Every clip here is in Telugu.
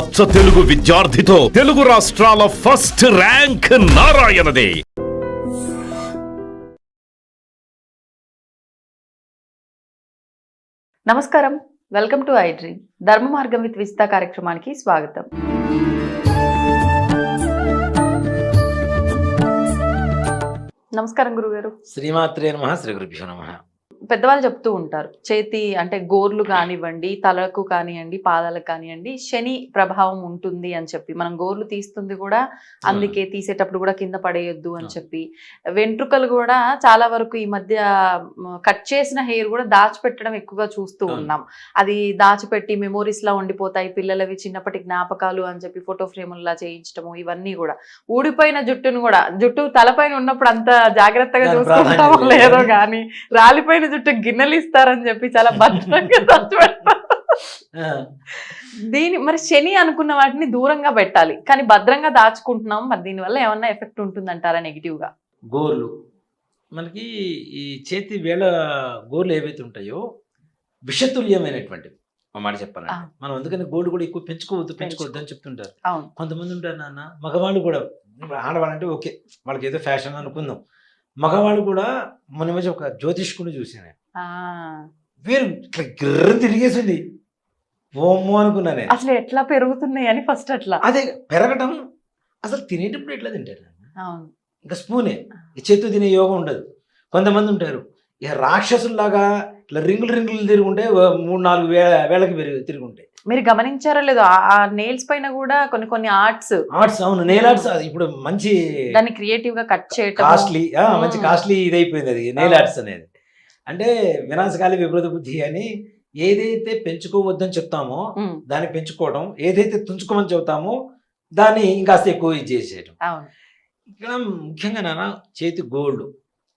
అచ్చ తెలుగు విద్యార్థితో తెలుగు రాష్ట్రాల ఫస్ట్ ర్యాంక్ నారాయణదే. నమస్కారం, వెల్కమ్ టు ఐ డ్రీమ్. ధర్మ మార్గం విత్ విజిత కార్యక్రమానికి స్వాగతం. నమస్కారం గురుగారు. శ్రీమాత్రే నమః. శ్రీ గురుభ్యో నమః. పెద్దవాళ్ళు చెప్తూ ఉంటారు, చేతి అంటే గోర్లు కానివ్వండి, తలకు కానివ్వండి, పాదాలకు కానివ్వండి శని ప్రభావం ఉంటుంది అని చెప్పి, మనం గోర్లు తీస్తుంది కూడా అందుకే, తీసేటప్పుడు కూడా కింద పడేయొద్దు అని చెప్పి, వెంట్రుకలు కూడా చాలా వరకు ఈ మధ్య కట్ చేసిన హెయిర్ కూడా దాచిపెట్టడం ఎక్కువగా చూస్తూ ఉన్నాం. అది దాచిపెట్టి మెమోరీస్ లా ఉండిపోతాయి, పిల్లలవి చిన్నప్పటి జ్ఞాపకాలు అని చెప్పి ఫోటో ఫ్రేముల్లా చేయించడము, ఇవన్నీ కూడా. ఊడిపోయిన జుట్టును కూడా, జుట్టు తలపైన ఉన్నప్పుడు అంత జాగ్రత్తగా చూసుకుంటామో లేదో కానీ రాలిపోయిన జుట్టు గిన్నెలు ఇస్తారని చెప్పి చాలా భద్రంగా దాచిపెడతారు. దీని మరి శని అనుకున్న వాటిని దూరంగా పెట్టాలి, కానీ భద్రంగా దాచుకుంటున్నాం. మరి దీనివల్ల ఏమన్నా ఎఫెక్ట్ ఉంటుందంటారా నెగిటివ్ గా? గోర్లు మనకి ఈ చేతి వేళ గోర్లు ఏవైతే ఉంటాయో విషతుల్యమైనటువంటివి. ఒక మాట చెప్పాలంటే మనం అందుకని గోల్డ్ కూడా ఎక్కువ పెంచుకోవద్దు అని చెప్తుంటారు. కొంతమంది ఉంటారు నాన్న, మగవాళ్ళు కూడా, ఆడవాళ్ళంటే ఓకే వాళ్ళకి ఏదో ఫ్యాషన్ అనుకుందాం, మగవాళ్ళు కూడా మన మధ్య ఒక జ్యోతిష్కుని చూసాను, వీరు ఇట్లా గిర్ర తిరిగేసింది, ఓమో అనుకున్నానే. అసలు ఎట్లా పెరుగుతున్నాయి అని ఫస్ట్ అట్లా అదే పెరగటం. అసలు తినేటప్పుడు ఎట్లా తింటారు? ఇంకా స్పూనే, చేతితో తినే యోగం ఉండదు. కొంతమంది ఉంటారు ఇక రాక్షసుల్లాగా ఇట్లా రింగులు తిరుగుంటే 3-4 వేళకి తిరుగుంటాయి. మీరు గమనించారో లేదో, ఆ నెయిల్స్ పైన కూడా కొన్ని ఆర్ట్స్. అవును, నెయిల్ ఆర్ట్స్ ఇప్పుడు మంచి, దాన్ని క్రియేటివ్ గా కట్ చేయటం, కాస్ట్లీ, మంచి కాస్ట్లీ ఇదైపోయింది అది నెయిల్ ఆర్ట్స్ అనేది. అంటే వినాశకాలి విపరీత బుద్ధి అని, ఏదైతే పెంచుకోవద్దని చెప్తామో దాన్ని పెంచుకోవడం, ఏదైతే తుంచుకోమని చెబుతామో దాన్ని ఇంకాస్త ఎక్కువ ఇది చేసేయడం. ఇక్కడ ముఖ్యంగా నాన్న చేతి గోల్డ్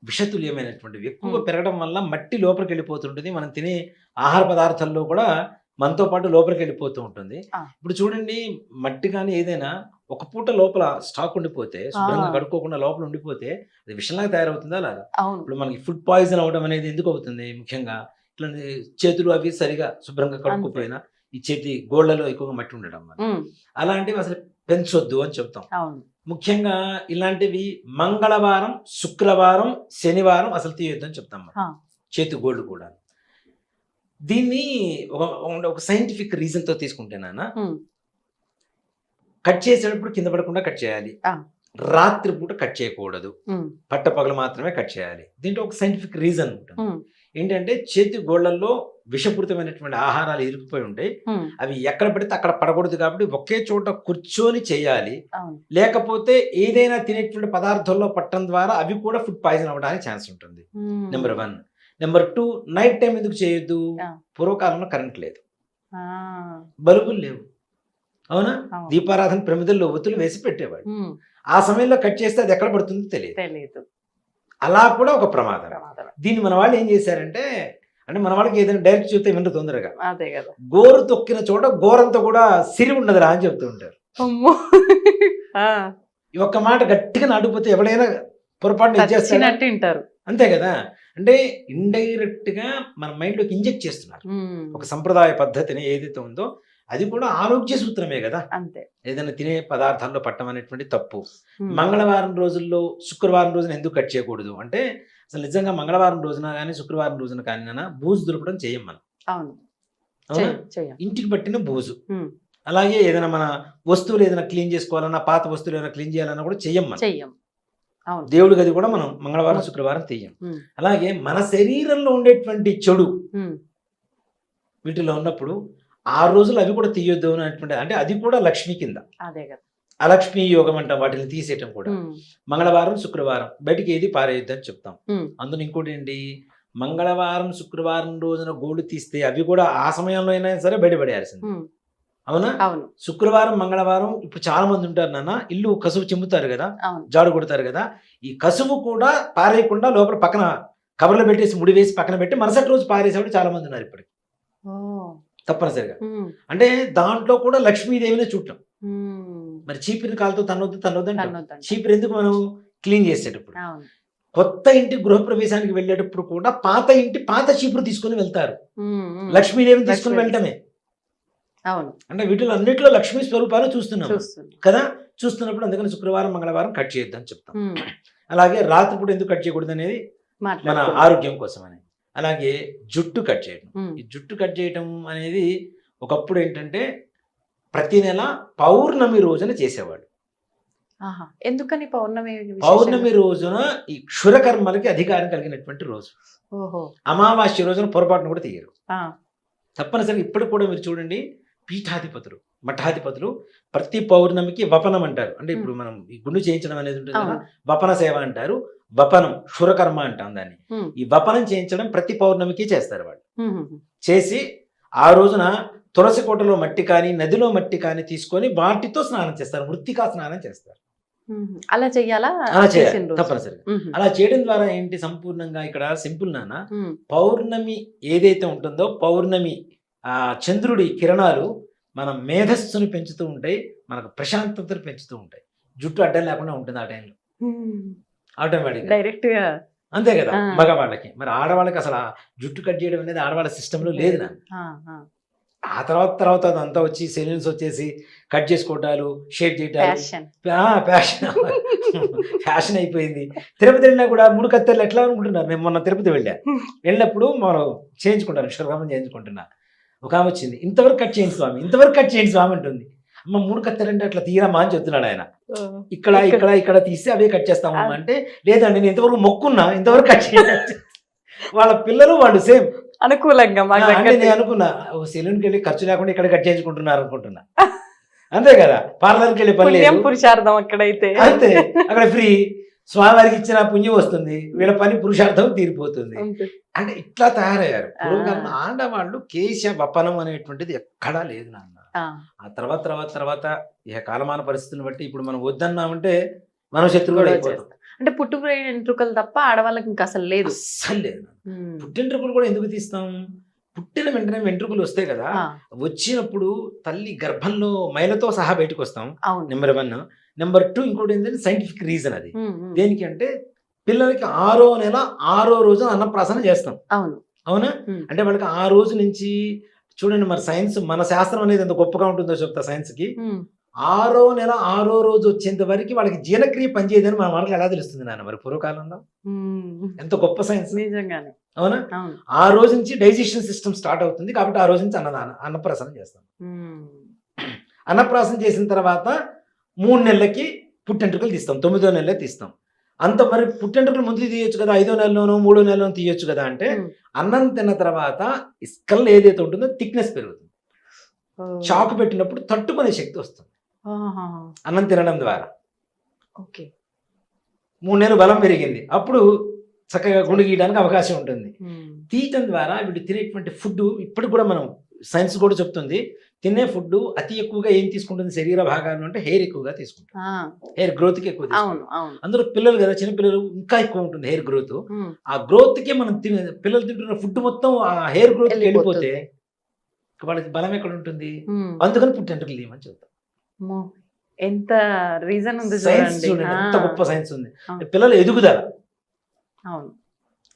విషతుల్యమైనటువంటివి ఎక్కువ పెరగడం వల్ల మట్టి లోపలికి వెళ్ళిపోతుంటుంది. మనం తినే ఆహార పదార్థాల్లో కూడా మనతో పాటు లోపలికి వెళ్ళిపోతూ ఉంటుంది. ఇప్పుడు చూడండి, మట్టి కానీ ఏదైనా ఒక పూట లోపల స్టాక్ ఉండిపోతే, శుభ్రంగా కడుక్కోకుండా లోపల ఉండిపోతే అది విషంలాగా తయారవుతుందా లేదా? ఇప్పుడు మనకి ఫుడ్ పాయిజన్ అవడం అనేది ఎందుకు అవుతుంది? ముఖ్యంగా ఇట్లా చేతులు అవి సరిగా శుభ్రంగా కడుక్కోపోయినా ఈ చేతి గోళ్లలో ఎక్కువగా మట్టి ఉండడం వల్ల అలాంటివి అసలు పెంచొద్దు అని చెప్తాం. ముఖ్యంగా ఇలాంటివి మంగళవారం, శుక్రవారం, శనివారం అసలు తీయొద్దు అని చెప్తాం మనం. చేతి గోల్డ్ కూడా దీన్ని ఒక సైంటిఫిక్ రీజన్ తో తీసుకుంటే నాన్న, కట్ చేసేటప్పుడు కింద పడకుండా కట్ చేయాలి, రాత్రి పూట కట్ చేయకూడదు, పట్టపగలు మాత్రమే కట్ చేయాలి. దీంట్లో ఒక సైంటిఫిక్ రీజన్ ఉంటుంది. ఏంటంటే చేతి గోళ్లలో విషపూరితమైనటువంటి ఆహారాలు ఇరుక్కుపోయి ఉంటాయి, అవి ఎక్కడ పడితే అక్కడ పడకూడదు. కాబట్టి ఒకే చోట కూర్చొని చేయాలి. లేకపోతే ఏదైనా తినేటువంటి పదార్థాల్లో పట్టడం ద్వారా అవి కూడా ఫుడ్ పాయిజన్ అవ్వడానికి ఛాన్స్ ఉంటుంది. నెంబర్ 1. నెంబర్ 2, నైట్ టైం ఎందుకు చేయొద్దు? పూర్వకాలంలో కరెంట్ లేదు, బల్బులు లేవు, అవునా? దీపారాధన ప్రమిదల్లో ఒత్తులు వేసి పెట్టేవాడు. ఆ సమయంలో కట్ చేస్తే అది ఎక్కడ పడుతుందో తెలియదు. అలా కూడా ఒక ప్రమాదం. దీన్ని మన వాళ్ళు ఏం చేశారంటే, అంటే మన వాళ్ళకి ఏదైనా డైరెక్ట్ చూస్తే వినరు తొందరగా, గోరు తొక్కిన చోట గోరంతా కూడా సిరి ఉండదురా అని చెప్తూ ఉంటారు. ఈ ఒక్క మాట గట్టిగా నాటుకుపోతే ఎవడైనా పొరపాటున ఇచ్చేస్తారు, అంతే కదా. అంటే ఇండైరెక్ట్ గా మన మైండ్ లోకి ఇంజెక్ట్ చేస్తున్నారు ఒక సంప్రదాయ పద్ధతిని ఏదైతే ఉందో. అది కూడా ఆరోగ్య సూత్రమే కదా. అంతే, ఏదైనా తినే పదార్థాల్లో పట్టడం అనేటువంటి తప్పు. మంగళవారం రోజుల్లో, శుక్రవారం రోజున ఎందుకు కట్ చేయకూడదు అంటే, అసలు నిజంగా మంగళవారం రోజున కానీ శుక్రవారం రోజున కానీ బూజు దులపడం చేయం మనం. అవునా? ఇంటికి పట్టిన బూజు. అలాగే ఏదైనా మన వస్తువులు ఏదైనా క్లీన్ చేసుకోవాలన్నా, పాత వస్తువులు ఏదైనా క్లీన్ చేయాలన్నా కూడా చెయ్యం మనం. దేవుడి గది కూడా మనం మంగళవారం, శుక్రవారం తీయం. అలాగే మన శరీరంలో ఉండేటువంటి చెడు వీటిలో ఉన్నప్పుడు ఆ రోజులు అవి కూడా తీయొద్దు అనేటువంటి, అంటే అది కూడా లక్ష్మి కింద, అలక్ష్మీ యోగం అంటాం వాటిని తీసేయటం కూడా. మంగళవారం, శుక్రవారం బయటికి ఏది పారేయొద్దు అని చెప్తాం. అందులో ఇంకోటి ఏంటి, మంగళవారం, శుక్రవారం రోజున గోల్డ్ తీస్తే అవి కూడా ఆ సమయంలో అయినా సరే బయటపడేయాల్సింది, అవునా? శుక్రవారం, మంగళవారం ఇప్పుడు చాలా మంది ఉంటారు నాన్న, ఇల్లు కసువు చెమ్ముతారు కదా, జాడు కొడతారు కదా, ఈ కసువు కూడా పారేయకుండా లోపల పక్కన కవర్లో పెట్టేసి ముడి వేసి పక్కన పెట్టి మరుసటి రోజు పారేసేవాడు చాలా మంది ఉన్నారు ఇప్పటికి, తప్పనిసరిగా. అంటే దాంట్లో కూడా లక్ష్మీదేవినే చూడటం. మరి చీపిరి కాలుతో తన్నొద్దు అంటే చీపిరి ఎందుకు మనం క్లీన్ చేసేటప్పుడు, కొత్త ఇంటి గృహప్రవేశానికి వెళ్ళేటప్పుడు కూడా పాత ఇంటి పాత చీపురు తీసుకుని వెళ్తారు, లక్ష్మీదేవిని తీసుకుని వెళ్ళటమే. అవును, అంటే వీటిలో అన్నింటిలో లక్ష్మీ స్వరూపాలు చూస్తున్నాం చూస్తున్నాం. కదా. చూస్తున్నప్పుడు అందుకని శుక్రవారం మంగళవారం కట్ చేయొద్దని చెప్తాం. ఉమ్, అలాగే రాత్రిపూట ఎందుకు కట్ చేయకూడదు అనేది మన మాట్లాడుకుందాం. ఆరోగ్యం కోసం అని. అలాగే జుట్టు కట్ చేయడం, ఉమ్, ఈ జుట్టు కట్ చేయడం అనేది ఒకప్పుడు ఏంటంటే ప్రతి నెల పౌర్ణమి రోజున చేసేవాడు. ఆహా. ఎందుకని పౌర్ణమి విశేషంగా? పౌర్ణమి రోజున ఈ క్షురకర్మలకి అధికారం కలిగినటువంటి రోజు. ఓహో. అమావాస్య రోజున పొరపాటును కూడా తీయరు. ఆ, తప్పనిసరిగా ఇప్పటికి కూడా మీరు చూడండి, పీఠాధిపతులు మఠాధిపతులు ప్రతి పౌర్ణమికి వపనం అంటారు. అంటే ఇప్పుడు మనం ఈ గుండు చేయించడం అనేది ఉంటుంది కదా, అవును. వపన సేవ అంటారు. వపనం క్షురకర్మ అంటాం దాన్ని. ఉమ్, ఈ వపనం చేయించడం ప్రతి పౌర్ణమికి చేస్తారు వాళ్ళు. ఉమ్, ఉమ్, చేసి ఆ రోజున తులసి కోటలో మట్టి కానీ నదిలో మట్టి కానీ తీసుకొని వాటితో స్నానం చేస్తారు, మృత్తికా స్నానం చేస్తారు. ఉమ్. అలా చెయ్యాలా? అలా చేయాలి చేసిన రోజు. తప్పనిసరిగా. ఉమ్, అలా చేయడం ద్వారా ఏంటి, సంపూర్ణంగా ఇక్కడ సింపుల్ నాన్న, ఉమ్, పౌర్ణమి ఏదైతే ఉంటుందో పౌర్ణమి ఆ చంద్రుడి కిరణాలు మన మేధస్సును పెంచుతూ ఉంటాయి, మనకు ప్రశాంతతను పెంచుతూ ఉంటాయి. జుట్టు అడ్డం లేకుండా ఉంటుంది ఆ టైంలో ఉమ్. ఆటోమేటిక్గా. డైరెక్ట్ గా. అంతే కదా ఆ. మగవాళ్ళకి. మరి ఆడవాళ్ళకి అసలు ఆ జుట్టు కట్ చేయడం అనేది ఆడవాళ్ళ సిస్టంలో లేదు నా. ఆ, ఆ. ఆ తర్వాత అదంతా వచ్చి సెలూన్స్ వచ్చేసి కట్ చేసుకోవటాలు, షేప్ చేయటాలు, Passion. ఫ్యాషన్ ఫ్యాషన్ అయిపోయింది. తిరుపతి వెళ్ళినా కూడా 3 కత్తెరలు ఎట్లా అనుకుంటున్నారు. నేను మొన్న తిరుపతి వెళ్ళినప్పుడు మనం చేయించుకుంటాను, క్షురకర్మ చేయించుకుంటున్నా. ఒక ఆమె వచ్చింది, ఇంతవరకు కట్ చేయండి స్వామి, ఇంతవరకు కట్ చేయండి స్వామి అంటుంది. అమ్మ 3 కత్తెరలు అంటే అట్లా తీయరమ్మా అని చెప్తున్నాడు ఆయన. ఇక్కడ తీసి అవే కట్ చేస్తామమ్మా అంటే, లేదండి నేను ఇంతవరకు మొక్కున్నా, ఇంతవరకు కట్ చేయండి. వాళ్ళ పిల్లలు వాళ్ళు సేమ్ అనుకూలంగా మాకు అంటే తగ్గట్టు. నేను అనుకున్నా, సెలూన్కి వెళ్ళి ఖర్చు లేకుండా ఇక్కడ కట్ చేయించుకుంటున్నారు అనుకుంటున్నా. అంతే కదా, పార్లర్కి వెళ్ళి పని పుణ్యం లేదు. పురుషార్థం అక్కడైతే. అంతే, అక్కడ ఫ్రీ. స్వామివారికి ఇచ్చిన పుణ్యం వస్తుంది, వీళ్ళ పని పురుషార్థం తీరిపోతుంది. అంతే. అంటే ఇట్లా తయారయ్యారు. ఆ. పూర్వకాలం ఆడవాళ్ళు కేశ వపనం అనేటువంటిది ఎక్కడా లేదు నాన్న. ఆ, ఆ తర్వాత ఇక కాలమాన పరిస్థితులను బట్టి ఇప్పుడు మనం వద్దన్నామంటే మనం శత్రువులు గొడవ అయిపోతాం. చేస్తాం. అంటే పుట్టు వెంట్రుకలు తప్ప ఆడవాళ్ళకి ఇంకా అసలు లేదు. అస్సలు లేదు. ఉమ్. పుట్టింట్రుకలు కూడా ఎందుకు తీస్తాం, పుట్టిన వెంటనే వెంట్రుకలు వస్తాయి కదా, ఆ, వచ్చినప్పుడు తల్లి గర్భంలో మైలతో సహా బయటకు వస్తాం. అవును. నెంబర్ 1. నెంబర్ 2 ఇంకోటి ఏంటంటే సైంటిఫిక్ రీజన్ అది. ఉమ్, ఉమ్. దేనికి అంటే పిల్లలకి 6వ నెల 6వ రోజు అన్నప్రాసన చేస్తాం. అవును. అవునా. ఉమ్. అంటే వాళ్ళకి ఆ రోజు నుంచి చూడండి, మరి సైన్స్ మన శాస్త్రం అనేది ఎంత గొప్పగా ఉంటుందో చెప్తా. సైన్స్కి ఉమ్. 6వ నెల 6వ రోజు వచ్చేంత వరకు వాళ్ళకి జీర్ణక్రియ పనిచేయదని మన వాళ్ళకి ఎలా తెలుస్తుంది నాన్న మరి పూర్వకాలంలో. ఉమ్. ఎంత గొప్ప సైన్స్. నిజంగానే. అవునా. అవును. ఆ రోజు నుంచి డైజెషన్ సిస్టమ్ స్టార్ట్ అవుతుంది కాబట్టి ఆ రోజు నుంచి అన్నప్రాసన చేస్తాం. ఉమ్. అన్నప్రాసన చేసిన తర్వాత 3 నెలలకి పుట్టెంట్రుకలు తీస్తాం, 9వ నెలలో తీస్తాం. అంత మరి పుట్టెంట్రుకలు ముందు తీయొచ్చు కదా, 5వ నెలలోనో 3వ నెలలోనో తీయొచ్చు కదా. అంటే ఉమ్. అన్నం తిన్న తర్వాత స్కల్ ఏదైతే ఉంటుందో థిక్నెస్ పెరుగుతుంది. ఓ. చాకు పెట్టినప్పుడు తట్టుకునే శక్తి వస్తుంది ఆహా. అన్నం తినడం ద్వారా. ఓకే. 3 నెలలు బలం పెరిగింది, అప్పుడు చక్కగా గుండు గీయడానికి అవకాశం ఉంటుంది. ఉమ్. తీయటం ద్వారా వీళ్ళు తినేటువంటి ఫుడ్ ఇప్పుడు కూడా మనం సైన్స్ కూడా చెప్తుంది, తినే ఫుడ్ అతి ఎక్కువగా ఏం తీసుకుంటుంది శరీర భాగాలు అంటే హెయిర్ ఎక్కువగా తీసుకుంటుంది. ఆ, హెయిర్ గ్రోత్కి ఎక్కువ అవును, తీసుకుంటుంది. అవును. అందులో పిల్లలు కదా, చిన్న పిల్లలు ఇంకా ఎక్కువ ఉంటుంది హెయిర్ గ్రోత్. ఉమ్. ఆ గ్రోత్కి మనం పిల్లలు తింటున్న ఫుడ్ మొత్తం ఆ హెయిర్ గ్రోత్కి వెళ్ళిపోతే వాళ్ళకి బలం ఎక్కడ ఉంటుంది. ఉమ్. అందుకని పుట్టెంట్రుకలు తీయమని చెప్తాం. అమ్మో, ఎంత రీజన్ ఉంది సైన్స్ చూడండి. చూడండి, ఎంత గొప్ప సైన్స్ ఉంది. అవును. పిల్లల ఎదుగుదల అవును.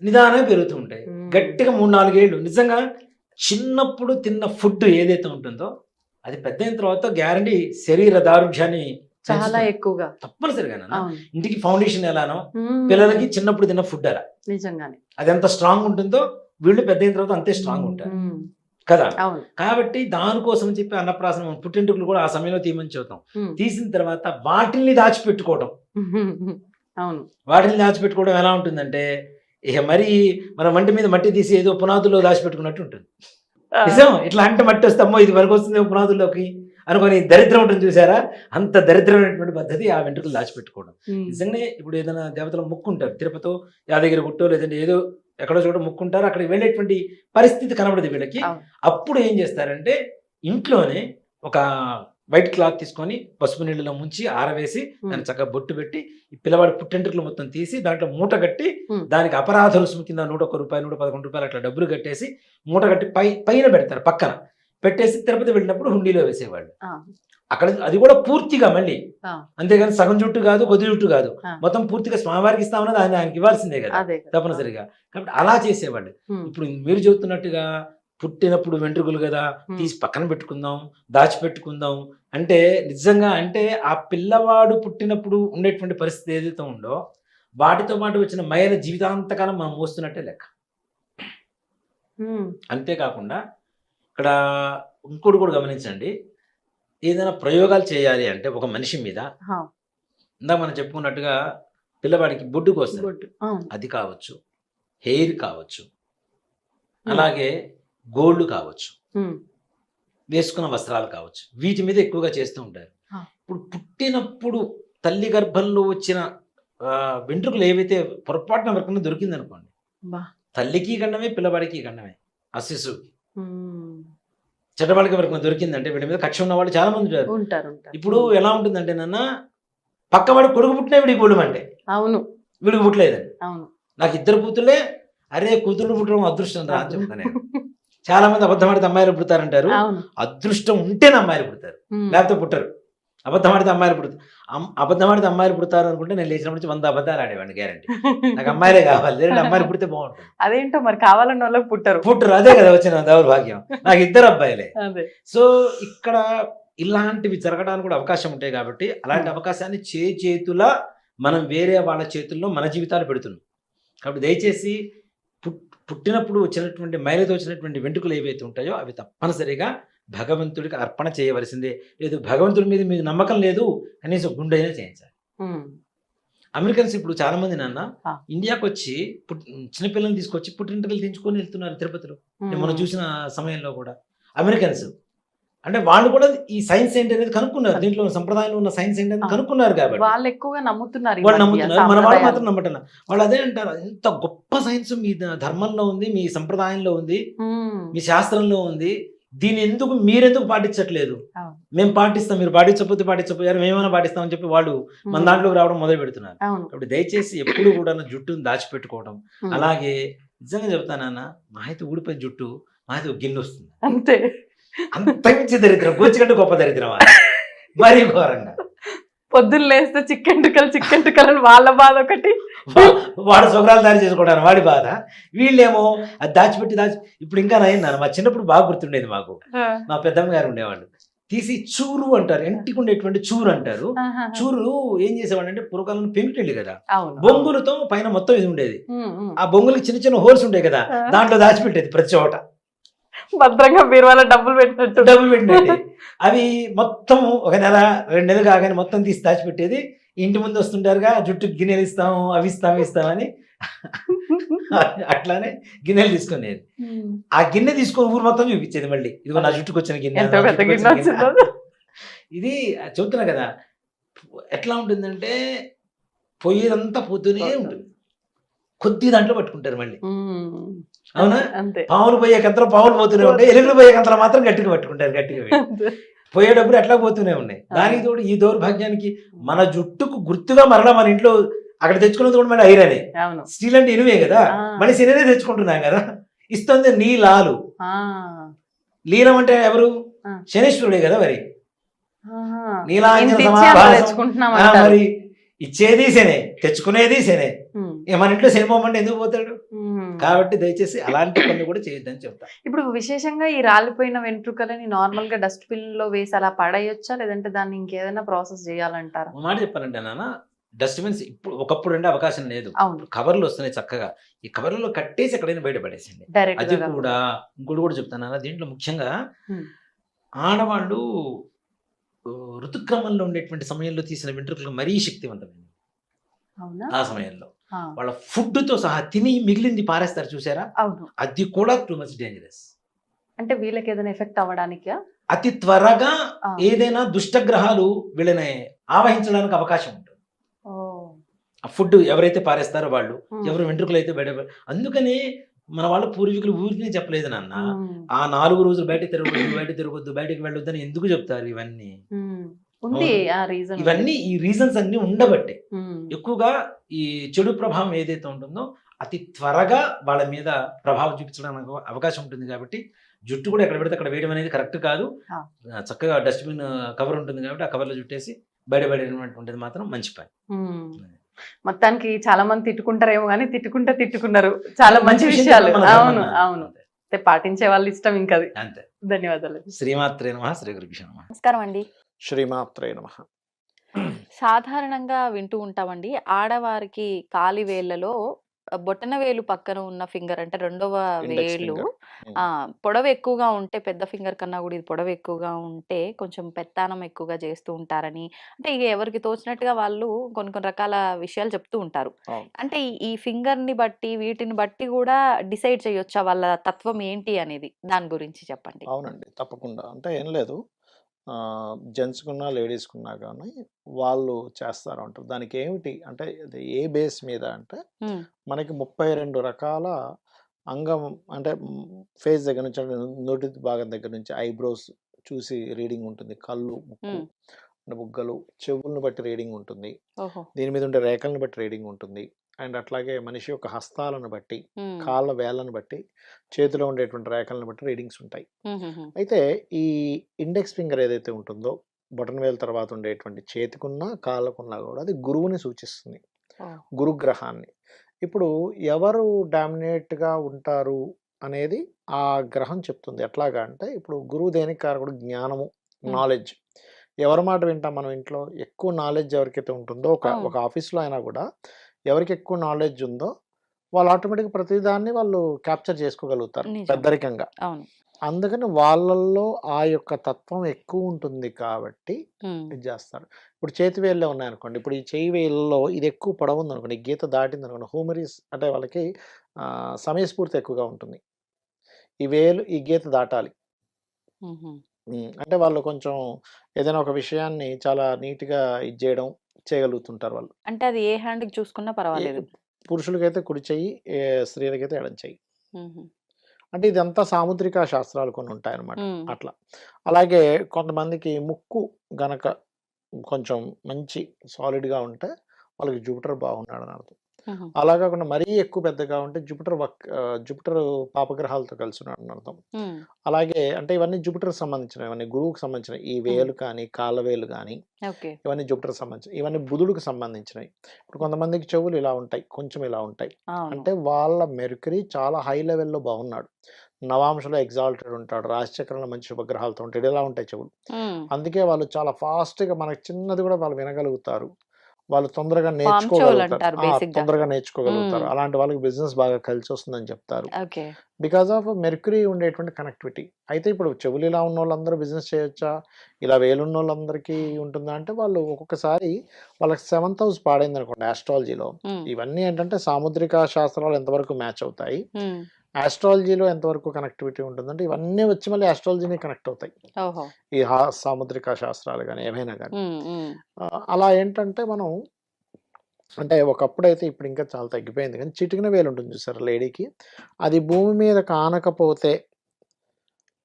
నిదానంగా పెరుగుతూ ఉంటాయి. ఉమ్. గట్టిగా 3-4 ఏళ్ళు నిజంగా చిన్నప్పుడు తిన్న ఫుడ్ ఏదైతే ఉంటుందో అది పెద్ద అయిన తర్వాత గ్యారంటీ శరీర దారుఢ్యాన్ని చాలా పెంచుతుంది. ఎక్కువగా. తప్పనిసరిగా అవును. ఇంటికి ఫౌండేషన్ ఎలానో ఉమ్. పిల్లలకి చిన్నప్పుడు తిన్న ఫుడ్ అలా నిజంగానే. అది ఎంత స్ట్రాంగ్ ఉంటుందో వీళ్ళు పెద్ద అయిన తర్వాత అంతే స్ట్రాంగ్ ఉంటారు ఉమ్. కదా. అవును. కాబట్టి దానికోసం చెప్పి అన్నప్రాసన పుట్టింటికలు కూడా ఆ సమయంలో తీయమని చెబుతాం. ఉమ్. తీసిన తర్వాత వాటిల్ని దాచిపెట్టుకోవడం. అవును. వాటిని దాచిపెట్టుకోవడం ఎలా ఉంటుందంటే ఇక మరి మన వంటి మీద మట్టి తీసి ఏదో పునాదుల్లో దాచిపెట్టుకున్నట్టు ఉంటుంది. ఆ. నిజం, ఇట్లా అంటే మట్టి వస్తామో ఇది వరకు వస్తుంది పునాదుల్లోకి అనుకొని దరిద్రం ఉంటుంది చూసారా, అంత దరిద్రమైనటువంటి పద్ధతి ఆ వెంట్రుకలు దాచిపెట్టుకోవడం. ఉమ్. నిజంగానే ఇప్పుడు ఏదైనా దేవతలు ముక్కుంటారు, తిరుపతి యాదగిరి గుట్టో లేదంటే ఏదో ఎక్కడో చోట ముక్కుంటారు, అక్కడికి వెళ్ళేటువంటి పరిస్థితి కనబడదు వీళ్ళకి. అవును. అప్పుడు ఏం చేస్తారంటే ఇంట్లోనే ఒక వైట్ క్లాత్ తీసుకొని పసుపు నీళ్ళలో ముంచి ఆరవేసి దాన్ని చక్కగా బొట్టు పెట్టి ఈ పిల్లవాడి పుట్టెంట్రుకలు మొత్తం తీసి దాంట్లో మూట కట్టి దానికి అపరాధ రుసుము కింద 101 రూపాయలు 111 రూపాయలు అట్లా డబ్బులు కట్టేసి మూట కట్టి పైన పెడతారు, పక్కన పెట్టేసి తిరుపతి వెళ్ళినప్పుడు హుండీలో వేసేవాళ్ళు. ఆ. అక్కడ అది కూడా పూర్తిగా మళ్ళీ ఆ. అంతేగాని సగం జుట్టు కాదు, కొద్ది జుట్టు కాదు, ఆ. మొత్తం పూర్తిగా స్వామివారికి ఇస్తామన్నది ఆయనకి ఇవ్వాల్సిందే కదా అదే కదా. తప్పనిసరిగా. కాబట్టి అలా చేసేవాళ్ళు. ఉమ్. ఇప్పుడు మీరు చెబుతున్నట్టుగా పుట్టినప్పుడు వెంట్రుకలు కదా తీసి పక్కన పెట్టుకుందాం, దాచిపెట్టుకుందాం అంటే నిజంగా అంటే ఆ పిల్లవాడు పుట్టినప్పుడు ఉండేటువంటి పరిస్థితి ఏదైతే ఉందో వాటితో పాటు వచ్చిన మైన జీవితాంతకాలం మనం మోస్తున్నట్టే లెక్క. అంతేకాకుండా ఇక్కడ ఇంకోటి కూడా గమనించండి, ఏదైనా ప్రయోగాలు చేయాలి అంటే ఒక మనిషి మీద ఇందాక మనం చెప్పుకున్నట్టుగా పిల్లవాడికి బొడ్డుకు వస్తుంది, అది కావచ్చు, హెయిర్ కావచ్చు, అలాగే గోల్డ్ కావచ్చు, వేసుకున్న వస్త్రాలు కావచ్చు, వీటి మీద ఎక్కువగా చేస్తూ ఉంటారు. ఇప్పుడు పుట్టినప్పుడు తల్లి గర్భంలో వచ్చిన వెంట్రుకలు ఏవైతే పొరపాటున వరకున్నా దొరికింది అనుకోండి, తల్లికి గండమే పిల్లవాడికి గండమే, ఆ శిశువుకి చెడ్డవాడికి వరకు దొరికిందంటే వీడి మీద కక్ష ఉన్న వాళ్ళు చాలా మంది ఉంటారు. ఇప్పుడు ఎలా ఉంటుందంటే నాన్న పక్కవాడు కొడుకు పుట్టినా వీడికి గోళం అంటే అవును వీడికి పుట్టలేదండి. నాకు 2 కూతుర్లే, అరే కూతురు పుట్టడం అదృష్టం రా అని చెప్తాను నేను. చాలా మంది అబద్ధమాడితే అమ్మాయిలు పుడతారంటారు, అదృష్టం ఉంటేనే అమ్మాయిలు పుడతారు, లేకపోతే పుట్టరు. అబద్ధమాడితే అమ్మాయిలు పుడతారు, అబద్ధమాడితే అమ్మాయిలు పుడతారు అనుకుంటే నేను లేచినప్పటి నుంచి 100 అబద్ధాలు ఆడేవాడిని గ్యారంటీ. నాకు అమ్మాయిలే కావాలి, లేదంటే అమ్మాయిలు పుడితే బాగుంటుంది. అదేంటో మరి కావాలన్న వాళ్ళకి పుట్టరు. అదే కదా వచ్చిన దౌర్భాగ్యం. నాకు 2 అబ్బాయిలే. సో ఇక్కడ ఇలాంటివి జరగడానికి కూడా అవకాశం ఉంటాయి కాబట్టి అలాంటి అవకాశాన్ని చేతుల మనం వేరే వాళ్ళ చేతుల్లో మన జీవితాలు పెడుతున్నాం. కాబట్టి దయచేసి పుట్టినప్పుడు వచ్చినటువంటి మైలతో వచ్చినటువంటి వెంట్రుకలు ఏవైతే ఉంటాయో అవి తప్పనిసరిగా భగవంతుడికి అర్పణ చేయవలసిందే. లేదు భగవంతుడి మీద మీకు నమ్మకం లేదు కనీసం గుండెనే చేయించాలి. అమెరికన్స్ ఇప్పుడు చాలా మంది నాన్న ఇండియాకి వచ్చి చిన్నపిల్లల్ని తీసుకొచ్చి పుట్టింటికలు తెంచుకొని వెళ్తున్నారు తిరుపతిలో. మనం చూసిన సమయంలో కూడా అమెరికన్స్ అంటే వాళ్ళు కూడా ఈ సైన్స్ ఏంటి అనేది కనుక్కున్నారు, దీంట్లో సంప్రదాయంలో ఉన్న సైన్స్ ఏంటి అనేది కనుక్కున్నారు కాబట్టి వాళ్ళు ఎక్కువగా నమ్ముతున్నారు. వాళ్ళు నమ్ముతున్నారు, మన వాళ్ళు మాత్రం నమ్మటం. వాళ్ళు అదే అంటారు, ఎంత గొప్ప సైన్స్ మీ ధర్మంలో ఉంది, మీ సంప్రదాయంలో ఉంది, మీ శాస్త్రంలో ఉంది, దీన్ని ఎందుకు మీరెందుకు పాటించట్లేదు? మేము పాటిస్తాం, మీరు పాటించకపోయారు మేమైనా పాటిస్తామని చెప్పి వాళ్ళు మన దాంట్లోకి రావడం మొదలు పెడుతున్నారు. కాబట్టి దయచేసి ఎప్పుడు కూడా జుట్టును దాచిపెట్టుకోవడం. అలాగే నిజంగా చెప్తానన్నా, మా అయితే ఊడిపోయిన జుట్టు మా అయితే గిన్నె వస్తుంది అంతే. అంత మించి దరిద్రం, గోచికంటే గొప్ప దరిద్రం మరీ ఘోరంగా. పొద్దున్న లేస్తే చిక్కెంటుకలు వాళ్ళ బాధ ఒకటి, వాడు శుభ్రాలు దారి చేసుకోవడానికి వాడి బాధ, వీళ్ళేమో అది దాచిపెట్టి ఇప్పుడు ఇంకా నైనా మా చిన్నప్పుడు బాగా గుర్తుండేది మాకు. మా పెద్దమ్మ గారు ఉండేవాళ్ళు, తీసి చూరు అంటారు, ఇంటికి ఉండేటువంటి చూరు అంటారు. చూరు ఏం చేసేవాడు అంటే పూర్వకాలంలో పెంకుటిల్లు కదా, బొంగులతో పైన మొత్తం ఇది ఉండేది, ఆ బొంగులకి చిన్న చిన్న హోల్స్ ఉంటాయి కదా, దాంట్లో దాచిపెట్టేది ప్రతి చోట భద్రంగా బీరువాలో డబ్బులు పెట్టినట్టు. అవి మొత్తం 1 నెల 2 నెలలు కాగానే మొత్తం తీసి దాచిపెట్టేది. ఇంటి ముందు వస్తుంటారుగా జుట్టుకు గిన్నెలు ఇస్తాము, అవి ఇస్తామని అట్లానే గిన్నెలు తీసుకునేది. ఆ గిన్నె తీసుకొని ఊరు మొత్తం చూపించేది, మళ్ళీ ఇదిగో నా జుట్టుకు వచ్చిన గిన్నె. ఇది చెబుతున్నా కదా, ఎట్లా ఉంటుందంటే పొయ్యేదంతా పోతూనే ఉంటుంది, కొద్ది దాంట్లో పట్టుకుంటారు మళ్ళీ. అవునా? పాములు పోయే కంతలో పాములు పోతూనే ఉంటాయి, ఎలుగులు పోయే కంతలో మాత్రం గట్టిగా పట్టుకుంటారు, గట్టిగా పోయేటప్పుడు ఎట్లా పోతూనే ఉన్నాయి. దానికి తోడు ఈ దౌర్భాగ్యానికి మన జుట్టుకు గుర్తుగా మరలా మన ఇంట్లో అక్కడ తెచ్చుకున్నది కూడా మన ఐరనే, స్టీల్ అంటే ఇనువే కదా, మన సిననే తెచ్చుకుంటున్నాం కదా. ఇస్తుంది నీలాలు. లీలం అంటే ఎవరు? శనేశ్వరుడే కదా. మరి నీలాంజన మరి ఇచ్చేది శనే, తెచ్చుకునేది శనే. మన ఇంట్లో శనిపోమంటే ఎందుకు పోతాడు? కాబట్టి దయచేసి అలాంటి పనులు కూడా చేయొద్దని చెప్తా. ఇప్పుడు విశేషంగా ఈ రాలిపోయిన వెంట్రుకలని నార్మల్ గా డస్ట్బిన్ లో వేసి అలా పడేయొచ్చా, లేదంటే దాన్ని ఇంకేదైనా ప్రాసెస్ చేయాలంటారా? మాట చెప్పాలంటే నాన్న, డస్ట్బిన్స్ ఇప్పుడు ఒకప్పుడు అంటే అవకాశం లేదు, కవర్లు వస్తున్నాయి చక్కగా, ఈ కవర్లలో కట్టేసి ఎక్కడైనా బయట పడేసింది. అది కూడా ఇంకోటి కూడా చెప్తాను, దీంట్లో ముఖ్యంగా ఆడవాళ్ళు ఋతుక్రమంలో ఉండేటువంటి సమయంలో తీసిన వెంట్రుకలు మరీ శక్తివంతమైనవి. ఆ సమయంలో వాళ్ళ ఫుడ్ తో సహా తిని మిగిలింది పారేస్తారు చూసారా, అది కూడా టూ మచ్ డేంజరస్. అంటే వీళ్ళకి ఏదైనా ఎఫెక్ట్ అవ్వడానికి అతి త్వరగా ఏదైనా దుష్టగ్రహాలు వీళ్ళని ఆవహించడానికి అవకాశం ఉంటుంది. ఆ ఫుడ్ ఎవరైతే పారేస్తారో వాళ్ళు, ఎవరు వెంట్రుకలు అయితే బయట, అందుకని మన వాళ్ళు పూర్వీకులు ఊరిని చెప్పలేదు నాన్న, ఆ 4 రోజులు బయట తిరగొద్దు బయటకు వెళ్ళొద్దని ఎందుకు చెప్తారు? ఇవన్నీ ఈ రీజన్స్ అన్ని ఉండబట్టే ఎక్కువగా ఈ చెడు ప్రభావం ఏదైతే ఉంటుందో అతి త్వరగా వాళ్ళ మీద ప్రభావం చూపించడానికి అవకాశం ఉంటుంది. కాబట్టి జుట్టు కూడా ఎక్కడ పెడితే అక్కడ వేయడం అనేది కరెక్ట్ కాదు. చక్కగా డస్ట్బిన్ కవర్ ఉంటుంది కాబట్టి ఆ కవర్లో జుట్టేసి బయటపడేటువంటిది మాత్రం మంచి పని. మొత్తానికి చాలా మంది తిట్టుకుంటారేమో కానీ తిట్టుకున్నారు, చాలా మంచి విషయాలు. అవును. పాటించే వాళ్ళ ఇష్టం ఇంకా అది. అంతే. ధన్యవాదాలు. శ్రీమాత్రే నమః. శ్రీ గురుభ్యో నమః. నమస్కారం అండి. శ్రీమాత్రే నమః. సాధారణంగా వింటూ ఉంటామండి. ఆడవారికి కాలి వేళ్ళలో బొటన వేలు పక్కన ఉన్న ఫింగర్ అంటే రెండవ ఇండెక్స్ వేలు ఫింగర్. పొడవు ఎక్కువగా ఉంటే పెద్ద ఫింగర్ కన్నా కూడా ఇది పొడవు ఎక్కువగా ఉంటే కొంచెం పెత్తానం ఎక్కువగా చేస్తూ ఉంటారని, అంటే ఇక ఎవరికి తోచినట్టుగా వాళ్ళు కొన్ని కొన్ని రకాల విషయాలు చెప్తూ ఉంటారు. అవును. అంటే ఈ ఫింగర్ ని బట్టి వీటిని బట్టి కూడా డిసైడ్ చేయొచ్చా వాళ్ళ తత్వం ఏంటి అనేది? దాని గురించి చెప్పండి. అవునండి. తప్పకుండా. అంటే ఏం లేదు. జెంట్స్‌కున్నా, లేడీస్‌కున్నా గానీ వాళ్ళు చేస్తారు అంటారు. దానికి ఏమిటి అంటే అది ఏ బేస్ మీద అంటే ఉమ్, మనకి 32 రకాల అంగం అంటే ఫేస్ దగ్గర నుంచి అంటే నుడి భాగం దగ్గర నుంచి ఐబ్రోస్ చూసి రీడింగ్ ఉంటుంది. కళ్ళు, ముక్కు, ఉమ్, బుగ్గలు, చెవులను బట్టి రీడింగ్ ఉంటుంది. ఓహో. దీని మీద ఉండే రేఖలను బట్టి రీడింగ్ ఉంటుంది. అండ్ అట్లాగే మనిషి యొక్క హస్తాలను బట్టి, ఉమ్, కాళ్ళ వేళ్ళను బట్టి, చేతిలో ఉండేటువంటి రేఖలను బట్టి రీడింగ్స్ ఉంటాయి. ఉమ్, ఉమ్, ఉమ్. అయితే ఈ ఇండెక్స్ ఫింగర్ ఏదైతే ఉంటుందో బొటన వేలు తర్వాత ఉండేటువంటి చేతికున్న కాళ్ళకున్నా కూడా అది గురువుని సూచిస్తుంది, ఓ. గురుగ్రహాన్ని. ఇప్పుడు ఎవరు డామినేట్గా ఉంటారు అనేది ఆ గ్రహం చెప్తుంది. ఎట్లాగా అంటే ఇప్పుడు గురువు దేనికి కారకుడు? జ్ఞానము, నాలెడ్జ్. ఎవరి మాట వింటాం మనం ఇంట్లో? ఎక్కువ నాలెడ్జ్ ఎవరికైతే ఉంటుందో ఒక ఆఫీస్లో అయినా కూడా ఎవరికి ఎక్కువ నాలెడ్జ్ ఉందో వాళ్ళు ఆటోమేటిక్గా ప్రతిదాన్ని వాళ్ళు క్యాప్చర్ చేసుకోగలుగుతారు నిజం. పెద్దరికంగా. అవును. అందుకని వాళ్ళల్లో ఆ యొక్క తత్వం ఎక్కువ ఉంటుంది కాబట్టి ఉమ్, ఇది చేస్తారు. ఇప్పుడు చేతి వేళ్ళే ఉన్నాయనుకోండి, ఇప్పుడు ఈ చేయి వేళ్ళలో ఇది ఎక్కువ పొడవు ఉందనుకోండి, ఈ గీత దాటింది అనుకోండి, హ్యూమరీస్ అంటే వాళ్ళకి సమయస్ఫూర్తి ఎక్కువగా ఉంటుంది. ఈ వేలు ఈ గీత దాటాలి. ఉమ్, ఉమ్. అంటే వాళ్ళు కొంచెం ఏదైనా ఒక విషయాన్ని చాలా నీట్గా ఇది చేయగలుగుతుంటారు వాళ్ళు. అంటే అది ఏ హ్యాండ్ కి చూసుకున్నా పర్వాలేదు. పురుషులకైతే కుడి చెయ్యి, స్త్రీలకైతే ఎడం చెయ్యి. ఉమ్, అంటే ఇదంతా సాముద్రిక శాస్త్రాలు కొన్ని ఉంటాయన్నమాట. ఉమ్, అట్లా. అలాగే కొంతమందికి ముక్కు గనక కొంచెం మంచి సాలిడ్‌గా ఉంటే వాళ్ళకి జూపిటర్ బాగున్నాడని అర్థం. ఉమ్, అలా కాకుండా మరీ ఎక్కువ పెద్దగా ఉంటే జూపిటర్ పాపగ్రహాలతో కలిసి ఉన్నాడని అర్థం. ఉమ్, అలాగే అంటే ఇవన్నీ జూపిటర్‌కి సంబంధించినవి, ఇవన్నీ గురువుకి సంబంధించినవి. ఈ వేలు కానీ, కాళ్ళ వేలు కానీ ఓకే. ఇవన్నీ జూపిటర్‌కి సంబంధించినవి. ఇవన్నీ బుధుడికి సంబంధించినవి. ఇప్పుడు కొంతమందికి చెవులు ఇలా ఉంటాయి, కొంచెం ఇలా ఉంటాయి. అవును. అంటే వాళ్ళ మెర్క్యూరీ చాలా హై లెవెల్‌లో బాగున్నాడు. నవాంశలో ఎగ్జాల్టెడ్ ఉంటాడు. రాశిచక్రంలో మంచి శుభగ్రహాలతో ఉంటాడు. ఇలా ఉంటాయి చెవులు. ఉమ్, అందుకే వాళ్ళు చాలా ఫాస్ట్‌గా మనకి చిన్నది కూడా వాళ్ళు వినగలుగుతారు. వాళ్ళు తొందరగా పామ్ చెవులు నేర్చుకోగలుగుతారు. అంటారు బేసిక్ గా. తొందరగా నేర్చుకోగలుగుతారు. ఉమ్, అలాంటి వాళ్ళకి బిజినెస్ బాగా కలిసొస్తుందని చెప్తారు. ఓకే. బికాస్ ఆఫ్ మెర్క్యూరీ ఉండేటువంటి కనెక్టివిటీ. అయితే ఇప్పుడు చెవులు ఇలా ఉన్నోళ్ళందరూ బిజినెస్ చేయొచ్చా? ఇలా వేలున్నోళ్ళందరికీ ఉంటుందా అంటే వాళ్ళు ఒక్కొక్కసారి వాళ్ళకి 7th హౌస్ పాడైందనుకోండి ఆస్ట్రాలజీలో. ఉమ్, ఇవన్నీ ఏంటంటే సాముద్రిక శాస్త్రాలు ఎంతవరకు మ్యాచ్ అవుతాయి, ఉమ్, ఆస్ట్రాలజీలో ఎంతవరకు కనెక్టివిటీ ఉంటుందంటే ఇవన్నీ వచ్చి మళ్ళీ ఆస్ట్రాలజీని కనెక్ట్ అవుతాయి. ఓహో. ఈ సాముద్రిక శాస్త్రాలు కానీ ఏమైనా కానీ. ఉమ్, ఉమ్, అలా ఏంటంటే మనం అంటే ఒకప్పుడైతే ఇప్పుడు ఇంకా చాలా తగ్గిపోయింది కానీ చిటికిన వేలు ఉంటుంది చూసారా లేడీకి, అది భూమి మీద కానకపోతే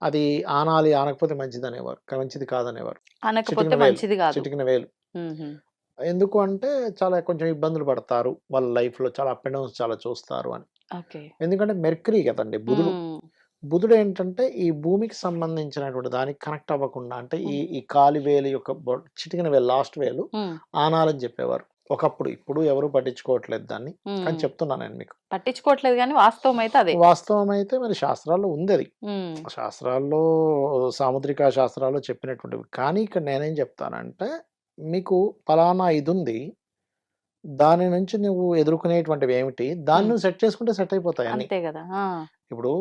అది ఆనాలి, ఆనకపోతే మంచిది అనేవారు, మంచిది కాదనేవారు. అనకపోతే చిటికిన వేలు, మంచిది కాదు. చిటికిన వేలు. ఉమ్, ఉమ్, ఎందుకు అంటే చాలా కొంచెం ఇబ్బందులు పడతారు వాళ్ళ లైఫ్లో, చాలా అప్ అండ్ డౌన్స్ చాలా చూస్తారు అని. ఓకే. ఎందుకంటే మెర్క్యూరీ కదండి బుధుడు. ఉమ్, బుధుడు ఏంటంటే ఈ భూమికి సంబంధించినటువంటి దానికి కనెక్ట్ అవ్వకుండా అంటే ఈ ఉమ్, ఈ కాలి వేలు యొక్క చిటికిన వేలు, లాస్ట్ వేలు ఉమ్, ఆనాలని చెప్పేవారు ఒకప్పుడు. ఇప్పుడు ఎవరు పట్టించుకోవట్లేదు దాన్ని, కానీ ఉమ్. చెప్తున్నాను నేను మీకు. పట్టించుకోవట్లేదు కానీ వాస్తవం అయితే అదే. వాస్తవం అయితే మరి శాస్త్రాల్లో ఉంది అది. ఉమ్, శాస్త్రాల్లో సాముద్రిక శాస్త్రాల్లో చెప్పినటువంటివి. కానీ ఇక్కడ నేనేం చెప్తానంటే మీకు ఫలానా ఇది ఉంది, దాని నుంచి నువ్వు ఎదుర్కొనేటువంటివి ఏమిటి, దాన్ని ఉమ్, నువ్వు సెట్ చేసుకుంటే సెట్ అయిపోతాయి అన్ని. అంతే కదా. ఇప్పుడు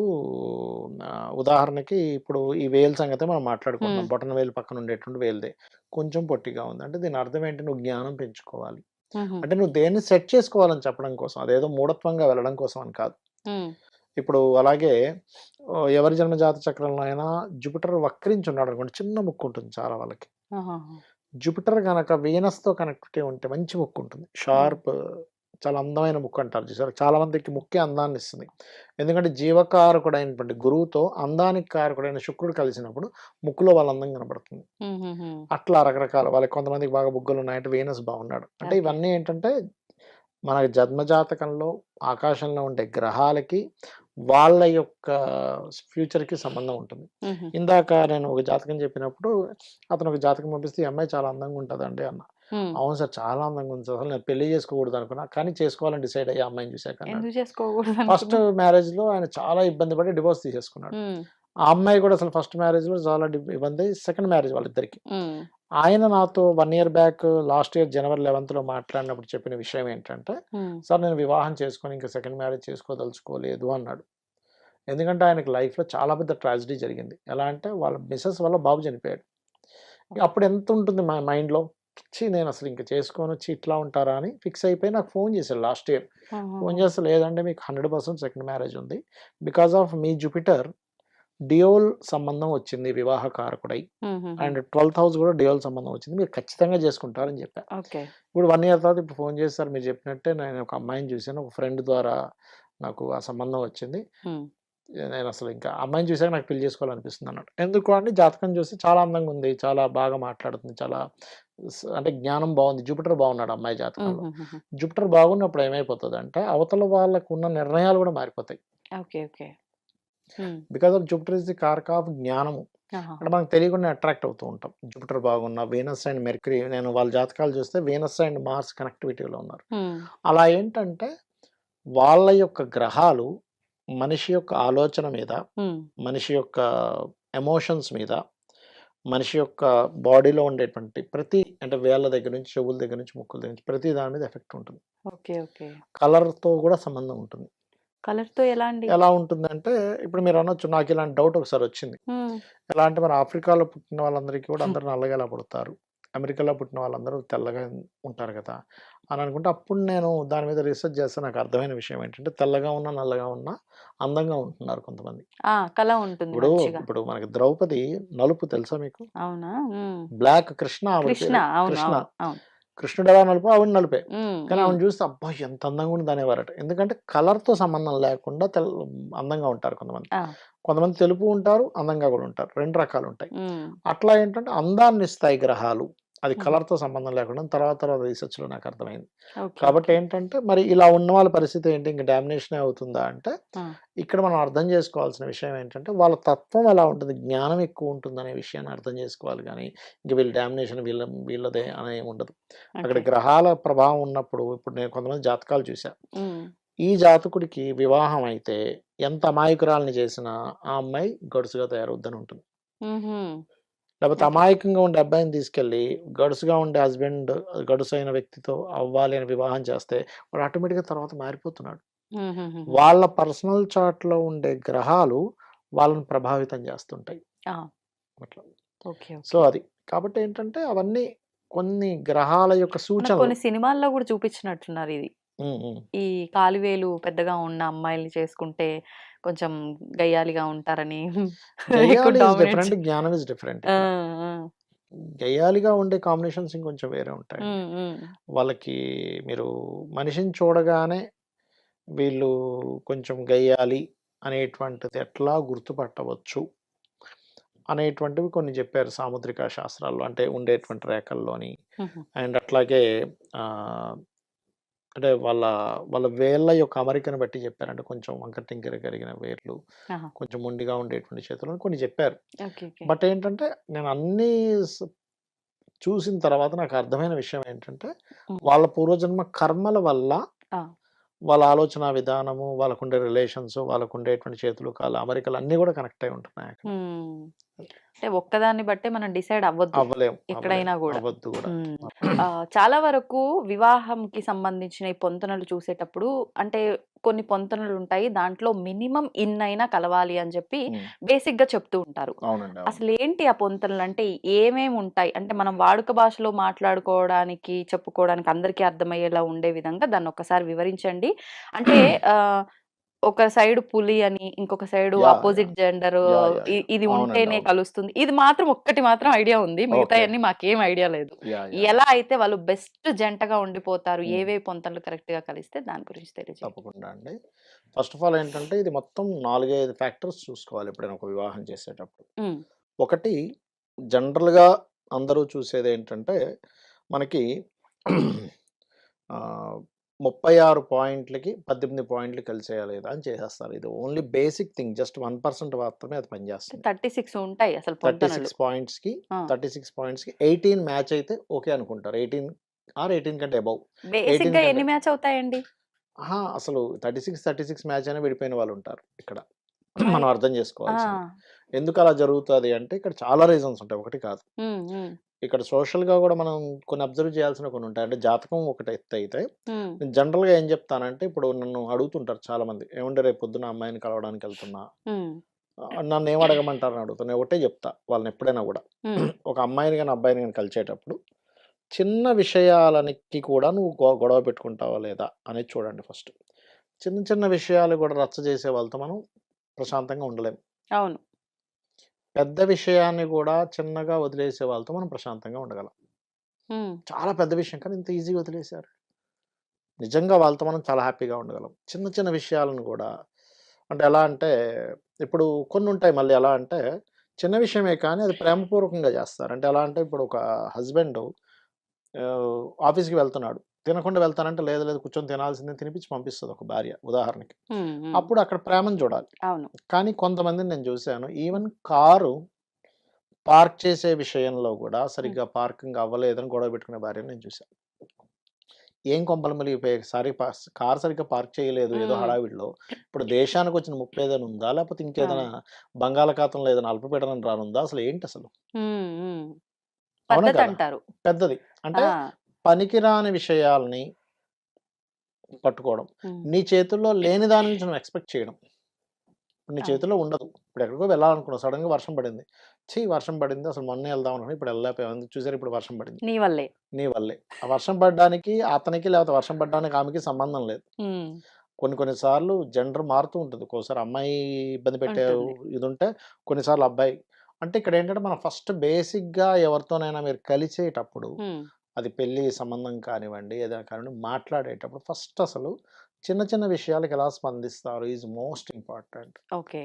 ఉదాహరణకి ఇప్పుడు ఈ వేలు సంగతి మనం మాట్లాడుకుంటున్నాం. ఉమ్, బొటన వేలు పక్కన ఉండేటువంటి వేలుదే కొంచెం పొట్టిగా ఉంది అంటే దీని అర్థం ఏంటి? నువ్వు జ్ఞానం పెంచుకోవాలి ఉమ్, అంటే నువ్వు దేన్ని సెట్ చేసుకోవాలని చెప్పడం కోసం, అదేదో మూఢత్వంగా వెళ్ళడం కోసం అని కాదు. ఉమ్, ఇప్పుడు అలాగే ఎవరి జన్మజాత చక్రంలో అయినా జూపిటర్ వక్రించి ఉన్నాడు అనుకోండి, చిన్న ముక్కు ఉంటుంది చాలా వాళ్ళకి. ఆహాహా. జూపిటర్ కనుక వీనస్తో కనెక్టివిటీ ఉంటే మంచి ముక్కు ఉంటుంది, ఉమ్, షార్ప్, చాలా అందమైన ముక్కు అంటారు చూసారు. చాలా మందికి ముక్కే అందాన్ని ఇస్తుంది. ఎందుకంటే జీవకారకుడైనటువంటి గురువుతో అందానికి కారకుడైన శుక్రుడు కలిసినప్పుడు ముక్కులో వాళ్ళ అందం కనబడుతుంది. ఉమ్, ఉమ్, ఉమ్, అట్లా రకరకాల వాళ్ళకి కొంతమందికి బాగా బుగ్గలు ఉన్నాయంటే వీనస్ బాగున్నాడు అంటే. ఓకే. ఇవన్నీ ఏంటంటే మన జన్మజాతకంలో ఆకాశంలో ఉండే గ్రహాలకి వాళ్ళ యొక్క ఫ్యూచర్కి సంబంధం ఉంటుంది. ఉమ్, ఇందాక నేను ఒక జాతకం చెప్పినప్పుడు అతను ఒక జాతకం పంపిస్తే ఈ అమ్మాయి చాలా అందంగా ఉంటుందండి అన్న. అవును సార్ చాలా అందంగా ఉంది సార్, అసలు నేను పెళ్లి చేసుకోకూడదు అనుకున్నా కానీ చేసుకోవాలని డిసైడ్ అయ్యి అమ్మాయిని చూశాక అన్నాడు. ఎందుకు చేసుకోకూడదు ఫస్ట్ మ్యారేజ్ లో ఆయన చాలా ఇబ్బంది పడి డివోర్స్ తీసేసుకున్నాడు. ఆ అమ్మాయి కూడా అసలు ఫస్ట్ మ్యారేజ్ లో చాలా ఇబ్బంది, సెకండ్ మ్యారేజ్ వాళ్ళిద్దరికి. ఆయన నాతో 1 year back last year January 11th లో మాట్లాడినప్పుడు చెప్పిన విషయం ఏంటంటే, సార్ నేను వివాహం చేసుకొని ఇంకా సెకండ్ మ్యారేజ్ చేసుకోదలుచుకోలేదు అన్నాడు. ఎందుకంటే ఆయనకి లైఫ్లో చాలా పెద్ద ట్రాజడీ జరిగింది. ఎలా అంటే వాళ్ళ మిసెస్ వల్ల బాబు చనిపోయాడు. అప్పుడు ఎంత ఉంటుంది మా మైండ్లో, నేను అసలు ఇంకా చేసుకోను, ఇట్లా ఉంటారా అని ఫిక్స్ అయిపోయి నాకు ఫోన్ చేశాడు లాస్ట్ ఇయర్. ఫోన్ చేస్తే లేదంటే మీకు 100% సెకండ్ మ్యారేజ్ ఉంది, because of me Jupiter Deol సంబంధం వచ్చింది వివాహ కారకుడై, అండ్ 12th house కూడా డియోల్ సంబంధం వచ్చింది, మీరు ఖచ్చితంగా చేసుకుంటారని చెప్పాను. ఇప్పుడు 1 year తర్వాత ఇప్పుడు ఫోన్ చేస్తారు, మీరు చెప్పినట్టే నేను ఒక అమ్మాయిని చూశాను, ఒక ఫ్రెండ్ ద్వారా నాకు ఆ సంబంధం వచ్చింది, నేను అసలు ఇంకా అమ్మాయిని చూసాక నాకు పెళ్లి చేసుకోవాలనిపిస్తుంది అన్నాడు. ఎందుకు అంటే జాతకం చూస్తే చాలా అందంగా ఉంది, చాలా బాగా మాట్లాడుతుంది, చాలా అంటే జ్ఞానం బాగుంది, జూపిటర్ బాగున్నాడు అమ్మాయి జాతకంలో. జూపిటర్ బాగున్నప్పుడు ఏమైపోతుంది అంటే అవతల వాళ్ళకు ఉన్న నిర్ణయాలు కూడా మారిపోతాయి. Because of Jupiter is the కారక ఆఫ్ జ్ఞానము. అంటే మనకు తెలియకుండా అట్రాక్ట్ అవుతూ ఉంటాం. జూపిటర్ బాగున్న వీనస్ అండ్ మెర్క్యూరీ, నేను వాళ్ళ జాతకాలు చూస్తే వీనస్ అండ్ మార్స్ కనెక్టివిటీలో ఉన్నారు. అలా ఏంటంటే వాళ్ళ యొక్క గ్రహాలు మనిషి యొక్క ఆలోచన మీద, మనిషి యొక్క ఎమోషన్స్ మీద, మనిషి యొక్క బాడీలో ఉండేటువంటి ప్రతి అంటే వేళ్ళ దగ్గర నుంచి, చెవుల దగ్గర నుంచి, ముక్కుల దగ్గర నుంచి ప్రతి దాని మీద ఎఫెక్ట్ ఉంటుంది. కలర్తో కూడా సంబంధం ఉంటుంది. కలర్తో ఎలా అండి? ఎలా ఉంటుందంటే ఇప్పుడు మీరు అనొచ్చు, నాకు ఇలాంటి డౌట్ ఒకసారి వచ్చింది. ఎలా అంటే మరి ఆఫ్రికాలో పుట్టిన వాళ్ళందరికీ కూడా అందరూ నల్లగా ఎలా పుడతారు, అమెరికాలో పుట్టిన వాళ్ళందరూ తెల్లగా ఉంటారు కదా అని అనుకుంటే, అప్పుడు నేను దాని మీద రీసెర్చ్ చేస్తే నాకు అర్థమైన విషయం ఏంటంటే తెల్లగా ఉన్నా నల్లగా ఉన్నా అందంగా ఉంటున్నారు కొంతమంది. కళ ఉంటుంది. ఇప్పుడు మనకి ద్రౌపది నలుపు తెలుసా మీకు? అవునా? బ్లాక్ కృష్ణ, కృష్ణుడు ఎలా నలుపు ఆవిడ నలుపే, కానీ ఆవిడ చూస్తే అబ్బా ఎంత అందంగా ఉంది అనేవారట. ఎందుకంటే కలర్ తో సంబంధం లేకుండా అందంగా ఉంటారు కొంతమంది. కొంతమంది తెలుపు ఉంటారు, అందంగా కూడా ఉంటారు, 2 రకాలు ఉంటాయి. అట్లా ఏంటంటే అందాన్ని ఇస్తాయి గ్రహాలు, అది కలర్ తో సంబంధం లేకుండా తర్వాత రీసెర్చ్ లో నాకు అర్థమైంది. కాబట్టి ఏంటంటే మరి ఇలా ఉన్న వాళ్ళ పరిస్థితి ఏంటి, ఇంకా డామినేషన్ అవుతుందా అంటే, ఇక్కడ మనం అర్థం చేసుకోవాల్సిన విషయం ఏంటంటే వాళ్ళ తత్వం ఎలా ఉంటుంది, జ్ఞానం ఎక్కువ ఉంటుంది అనే విషయాన్ని అర్థం చేసుకోవాలి. కానీ ఇంక వీళ్ళ డామినేషన్ వీళ్ళదే అనే ఉండదు. అక్కడ గ్రహాల ప్రభావం ఉన్నప్పుడు, ఇప్పుడు నేను కొంతమంది జాతకాలు చూసా, ఈ జాతకుడికి వివాహం అయితే ఎంత అమాయకురాలని చేసినా ఆ అమ్మాయి గడుసుగా తయారవుద్దని ఉంటుంది. లేకపోతే అమాయకంగా ఉండే అబ్బాయిని తీసుకెళ్ళి గడుసుగా ఉండే హస్బెండ్ గడుసైన వ్యక్తితో అవ్వాలి అని వివాహం చేస్తే వాడు ఆటోమేటిక్గా తర్వాత మారిపోతున్నాడు. వాళ్ళ పర్సనల్ చార్ట్ లో ఉండే గ్రహాలు వాళ్ళని ప్రభావితం చేస్తుంటాయి అట్లా. సో అది కాబట్టి ఏంటంటే అవన్నీ కొన్ని గ్రహాల యొక్క సూచన. కొన్ని సినిమాల్లో కూడా చూపించినట్టున్నారు ఇది. ఈ కాలివేలు పెద్దగా ఉన్న అమ్మాయిల్ని చేసుకుంటే కొంచెం గయ్యాలిగా ఉంటారని. జ్ఞానం ఇస్ డిఫరెంట్. గయ్యాలిగా ఉండే కాంబినేషన్స్ ఇంకొంచెం వేరే ఉంటాయి. వాళ్ళకి మీరు మనిషిని చూడగానే వీళ్ళు కొంచెం గయ్యాలి అనేటువంటిది ఎట్లా గుర్తుపట్టవచ్చు అనేటువంటివి కొన్ని చెప్పారు సాముద్రిక శాస్త్రాల్లో, అంటే ఉండేటువంటి రేఖల్లోని. అండ్ అట్లాగే అంటే వాళ్ళ వాళ్ళ వేళ్ళ యొక్క అమరికను బట్టి చెప్పారు. అంటే కొంచెం వంకర టింకర కలిగిన వేర్లు, కొంచెం మొండిగా ఉండేటువంటి చేతులు కొన్ని చెప్పారు. బట్ ఏంటంటే నేను అన్ని చూసిన తర్వాత నాకు అర్థమైన విషయం ఏంటంటే వాళ్ళ పూర్వజన్మ కర్మల వల్ల వాళ్ళ ఆలోచన విధానము, వాళ్ళకుండే రిలేషన్స్, వాళ్ళకుండేటువంటి చేతులు కాళ్ళు అమరికలు అన్నీ కూడా కనెక్ట్ అయి ఉంటున్నాయి అక్కడ. అంటే ఒక్కదాన్ని బట్టే మనం డిసైడ్ అవ్వలేము ఎక్కడైనా కూడా. చాలా వరకు వివాహంకి సంబంధించిన ఈ పొంతనలు చూసేటప్పుడు అంటే కొన్ని పొంతనలు ఉంటాయి, దాంట్లో మినిమం ఇన్నైనా కలవాలి అని చెప్పి బేసిక్ గా చెప్తూ ఉంటారు. అసలు ఏంటి ఆ పొంతనలు అంటే ఏమేమి ఉంటాయి అంటే మనం వాడుక భాషలో మాట్లాడుకోవడానికి చెప్పుకోవడానికి అందరికీ అర్థమయ్యేలా ఉండే విధంగా దాన్ని ఒక్కసారి వివరించండి. అంటే ఒక సైడ్ పులి అని, ఇంకొక సైడ్ ఆపోజిట్ జెండర్, ఇది ఉంటేనే కలుస్తుంది. ఇది మాత్రం ఒక్కటి మాత్రం ఐడియా ఉంది, మిగతా అన్ని మాకేం ఐడియా లేదు. ఎలా అయితే వాళ్ళు బెస్ట్ జంటగా ఉండిపోతారు, ఏవే పొంతలు కరెక్ట్ గా కలిస్తే దాని గురించి తెలియజేయండి. తప్పకుండా అండి. ఫస్ట్ ఆఫ్ ఆల్ ఏంటంటే ఇది మొత్తం 4-5 ఫ్యాక్టర్స్ చూసుకోవాలి ఎప్పుడైనా ఒక వివాహం చేసేటప్పుడు. ఒకటి జనరల్ గా అందరూ చూసేది ఏంటంటే మనకి 36 పాయింట్లకి 18 పాయింట్లు కలిసేయా లేదా అని చేసేస్తారు. ఇది ఓన్లీ బేసిక్ థింగ్, జస్ట్ 1% మాత్రమే అది పనిచేస్తుంది. 36 ఉంటాయి అసలు 36 పాయింట్స్ కి 18 మ్యాచ్ అయితే ఓకే అనుకుంటారు. 18 ఆర్ 18 కంటే అబౌవ్. బేసిక్ 18 గా కంటే ఎన్ని మ్యాచ్ అవుతాయండి? అసలు 36 మ్యాచ్ అయినా విడిపోయిన వాళ్ళు ఉంటారు ఇక్కడ. మరి మనం అర్థం ఆ! చేసుకోవాల్సింది. ఎందుకు అలా జరుగుతది అంటే ఇక్కడ చాలా రీజన్స్ ఉంటాయి. ఒకటి కాదు. హ్మ్. హ్మ్. ఇక్కడ సోషల్‌గా గూడా మనం కొన్ని అబ్జర్వ్ చేయాల్సినవి కొన్ని ఉంటాయి. అంటే జాతకం ఒక ఎత్తయితే, హ్మ్. నేను జనరల్‌గా ఏం చెప్తానంటే ఇప్పుడు నన్ను అడుగుతుంటారు చాలామంది. ఏవండీ రేపు పొద్దున్న అమ్మాయిని కలవడానికెళ్తున్నా. హ్మ్. నన్నేం అడగమంటారని అడుగుతాను. నేను ఒకటే చెప్తా వాళ్ళని ఎప్పుడైనా గూడా. హ్మ్. ఒక అమ్మాయిని గాని, అబ్బాయిని గాని కలిసేటప్పుడు చిన్న విషయాలనికి కూడా నువ్వు గొడవ పెట్టుకుంటావా లేదా అనేది చూడండి ఫస్ట్. చిన్న చిన్న విషయాలు కూడా రచ్చ చేసే వాళ్ళతో మనం ప్రశాంతంగా ఉండలేం. అవును. పెద్ద విషయాన్ని కూడా చిన్నగా వదిలేసే వాళ్ళతో మనం ప్రశాంతంగా ఉండగలం. హ్మ్. చాలా పెద్ద విషయం కానీ ఇంత ఈజీగా వదిలేసారు. నిజంగా వాళ్ళతో మనం చాలా హ్యాపీగా ఉండగలం. చిన్న చిన్న విషయాలను కూడా అంటే ఎలా అంటే ఇప్పుడు కొన్నుంటాయి మళ్ళీ ఎలా అంటే చిన్న విషయమే కానీ అది ప్రేమపూర్వకంగా చేస్తారు. అంటే ఎలా అంటే ఇప్పుడు ఒక హస్బెండు ఆఫీస్‌కి వెళ్తున్నాడు. తినకుండా వెళ్తానంటే లేదు లేదు కూర్చొని తినాల్సిందే తినిపించి పంపిస్తది ఒక భార్య ఉదాహరణకి. హ్మ్. హ్మ్. అప్పుడు అక్కడ ప్రేమను చూడాలి. అవును. కానీ కొంతమందిని నేను చూసాను. ఈవెన్ కారు పార్క్ చేసే విషయంలో గూడా హ్మ్. సరిగ్గా పార్కింగ్ అవ్వలేదని గొడవ పెట్టుకునే భార్యని నేను చూసా. ఏం కొంపలు మునిగిపోయాయి. కారు సరిగ్గా పార్క్ చేయలేదు ఏదో హ్మ్. హడావిడిలో. ఇప్పుడు దేశానికొచ్చిన ముప్పు ఏదైనా ఉందా? లేకపోతే ఇంకేదైనా అవును. బంగాళాఖాతంలో ఏదైనా అల్పపీడనం రానుందా? అసలు ఏంటసలు? హ్మ్. హ్మ్. అవునా కదా! పద్ధతంటారు. పెద్దది. అంటే ఆ! పనికిరాని విషయాల్ని పట్టుకోవడం. హ్మ్. నీ చేతుల్లో లేని దాని నుంచి నువ్వు ఎక్స్‌పెక్ట్ చేయడం. నీ అవును. చేతుల్లో ఉండదు. ఇప్పుడు ఎక్కడికో వెళ్ళాలనుకున్నావు. సడెన్‌గా వర్షం పడింది. వర్షం పడింది. అసలు మొన్నే వెళ్దాం అనుకున్నా. ఇప్పుడు వెళ్ళలేకపోయాం. ఎందుకు చూసారా ఇప్పుడు వర్షం పడింది. నీ వల్లే. నీ వల్లే. ఆ వర్షం పడడానికి అతనికి లేకపోతే వర్షం పడడానికి ఆమెకి సంబంధం లేదు. హ్మ్. కొన్ని కొన్ని సార్లు జెండర్ మారుతూ ఉంటుంది. ఒక్కోసారి అమ్మాయి ఇబ్బంది పెట్టే ఉంటుంది. ఇదుంటే కొన్నిసార్లు అబ్బాయి. అంటే ఇక్కడేంటంటే మనం ఫస్ట్ బేసిక్‌గా ఎవరితోనైనా మీరు కలిసేటప్పుడు హ్మ్. అది పెళ్లి సంబంధం కానివ్వండి, ఏదైనా కానివ్వండి మాట్లాడేటప్పుడు ఫస్ట్ అసలు చిన్న చిన్న విషయాలకి ఎలా స్పందిస్తారు ఈజ్ మోస్ట్ ఇంపార్టెంట్. ఓకే.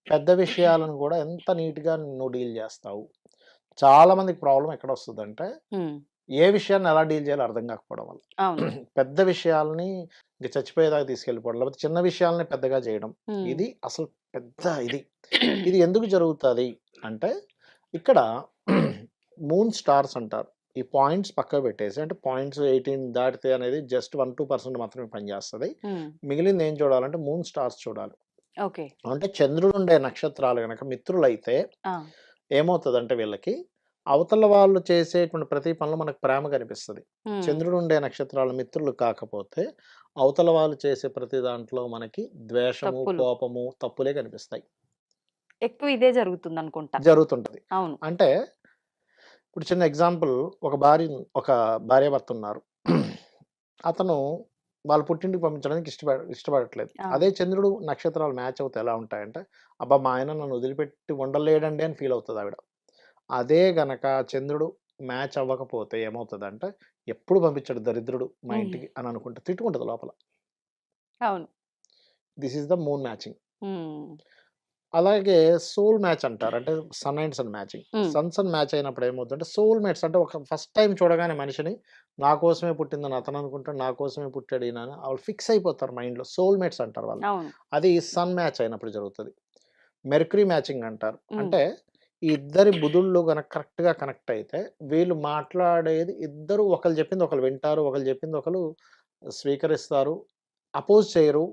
పెద్ద విషయాలను కూడా ఎంత నీట్‌గా నువ్వు డీల్ చేస్తావు. చాలా మందికి ప్రాబ్లమ్ ఎక్కడొస్తదంటే హ్మ్. ఏ విషయాన్ని ఎలా డీల్ చేయాలో అర్థం కాకపోవడం వల్ల. అవును. పెద్ద విషయాల్ని ఇంక చచ్చిపోయేదాకా తీసుకెళ్ళిపోవడం. లేకపోతే చిన్న విషయాల్ని పెద్దగా చేయడం. హ్మ్. ఇది అసలు పెద్ద ఇది. ఇది ఎందుకు జరుగుతది అంటే ఇక్కడ మూన్ స్టార్స్ అంటారు. ఈ పాయింట్స్ పక్కకు పెట్టేసి అంటే పాయింట్స్ 18 దాటితే అనేది జస్ట్ 1, 2% మాత్రమే పనిచేస్తది. హ్మ్. మిగిలింది ఏం చూడాలంటే మూన్ స్టార్స్ చూడాలి. ఓకే. అంటే చంద్రుడుండే నక్షత్రాలు గనక మిత్రులైతే ఆ! ఏమవుతదంటే వీళ్ళకి, అవతల వాళ్ళు చేసేటువంటి ప్రతి పనిలో మనకు ప్రేమ కనిపిస్తది. హ్మ్. చంద్రుడుండే నక్షత్రాలు మిత్రులు కాకపోతే, అవతల వాళ్ళు చేసే ప్రతి దాంట్లో మనకి ద్వేషము, తప్పులు. కోపము, తప్పులే కనిపిస్తాయి. ఎక్కువ ఇదే జరుగుతుందనుకుంటా. జరుగుతుంటది. అవును. అంటే ఇప్పుడు చిన్న ఎగ్జాంపుల్ ఒక భార్యాభర్తలున్నారు. అతను వాళ్ళ పుట్టింటికి పంపించడానికి ఇష్టపడట్లేదు. ఆ! అదే చంద్రుడు, నక్షత్రాలు మ్యాచ్ అవుతే ఎలా ఉంటాయంటే, అబ్బా! మా ఆయన నన్ను వదిలిపెట్టి ఉండలేడండి అని ఫీల్ అవుతదావిడ. అదే గనక చంద్రుడు మ్యాచ్ అవ్వకపోతే ఏమవుతదంటే, ఎప్పుడు పంపించడు దరిద్రుడు మా హ్మ్. ఇంటికి అని అనుకుంట తిట్టుకుంటది లోపల. అవును. This is the moon matching. హ్మ్. అలాగే సోల్ మ్యాచ్ అంటారు. అంటే సన్ అండ్ సన్ మ్యాచింగ్. హ్మ్. సన్ మ్యాచ్ అయినప్పుడు ఏమవుద్దంటే సోల్ మేట్స్ అంటే ఒక ఫస్ట్ టైమ్ చూడగానే మనిషిని నా కోసమే పుట్టిందని అతను అనుకుంటాడు. నా కోసమే పుట్టాడు ఈయన అని ఆళ్ళు ఫిక్స్ అయిపోతారు మైండ్‌లో. సోల్ మేట్స్ అంటారు వాళ్ళని. అవును. అది సన్ మ్యాచ్ అయినప్పుడు జరుగుతది. మెర్క్యూరీ మ్యాచింగ్ అంటారు. హ్మ్. అంటే ఈ ఇద్దరి బుధుళ్ళు గనక కరెక్ట్‌గా కనెక్ట్ అయితే వీళ్ళు మాట్లాడేది ఇద్దరు ఒకళ్ళు చెప్పింది ఒకళ్ళు వింటారు. ఒకళ్ళు చెప్పింది ఒకళ్ళు స్వీకరిస్తారు. అపోజ్ చేయరు.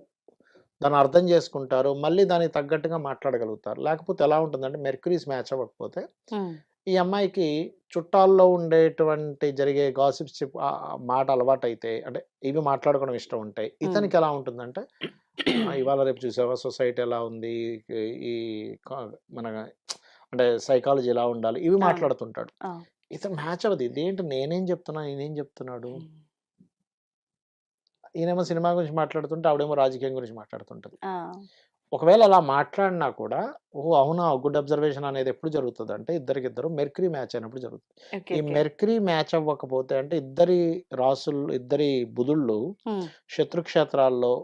దాన్ని అర్థం చేసుకుంటారు. మళ్ళీ దానికి తగ్గట్టుగా మాట్లాడగలుగుతారు. లేకపోతే ఎలా ఉంటుందంటే మెర్క్యూరీస్ మ్యాచ్ అవ్వకపోతే హ్మ్. ఈ అమ్మాయికి చుట్టాల్లో ఉండేటువంటి జరిగే గాసిప్స్ మాట అలవాటైతే అంటే ఇవి మాట్లాడుకోవడం ఇష్టం ఉంటాయి. హ్మ్. ఇతనికి ఎలా ఉంటుందంటే ఇవాళ రేపు చూసావా సొసైటీ ఎలా ఉంది? ఈ ఈ క మన అంటే సైకాలజీ ఎలా ఉండాలి? ఇవి అవును. మాట్లాడుతుంటాడు. ఆ! ఇతను మ్యాచ్ అవ్వదు. ఇదేంటి నేనేం చెప్తున్నా, ఈయనేం చెప్తున్నాడు? హ్మ్. ఈయనేమో సినిమా గురించి మాట్లాడుతుంటే, ఆవిడేమో రాజకీయం గురించి మాట్లాడుతుంటది. ఆ! ఒకవేళ అలా మాట్లాడినా కూడా, ఓహ్! అవునా! గుడ్ అబ్జర్వేషన్ అనేది ఎప్పుడు జరుగుతదంటే, ఇద్దరికిద్దరు మెర్క్యూరీ మ్యాచ్ అయినప్పుడు జరుగుతది. ఓకే. ఈ ఓకే. మెర్క్యూరీ మ్యాచ్ అవ్వకపోతే అంటే ఇద్దరి బుధుళ్ళు హ్మ్. శత్రుక్షేత్రాల్లో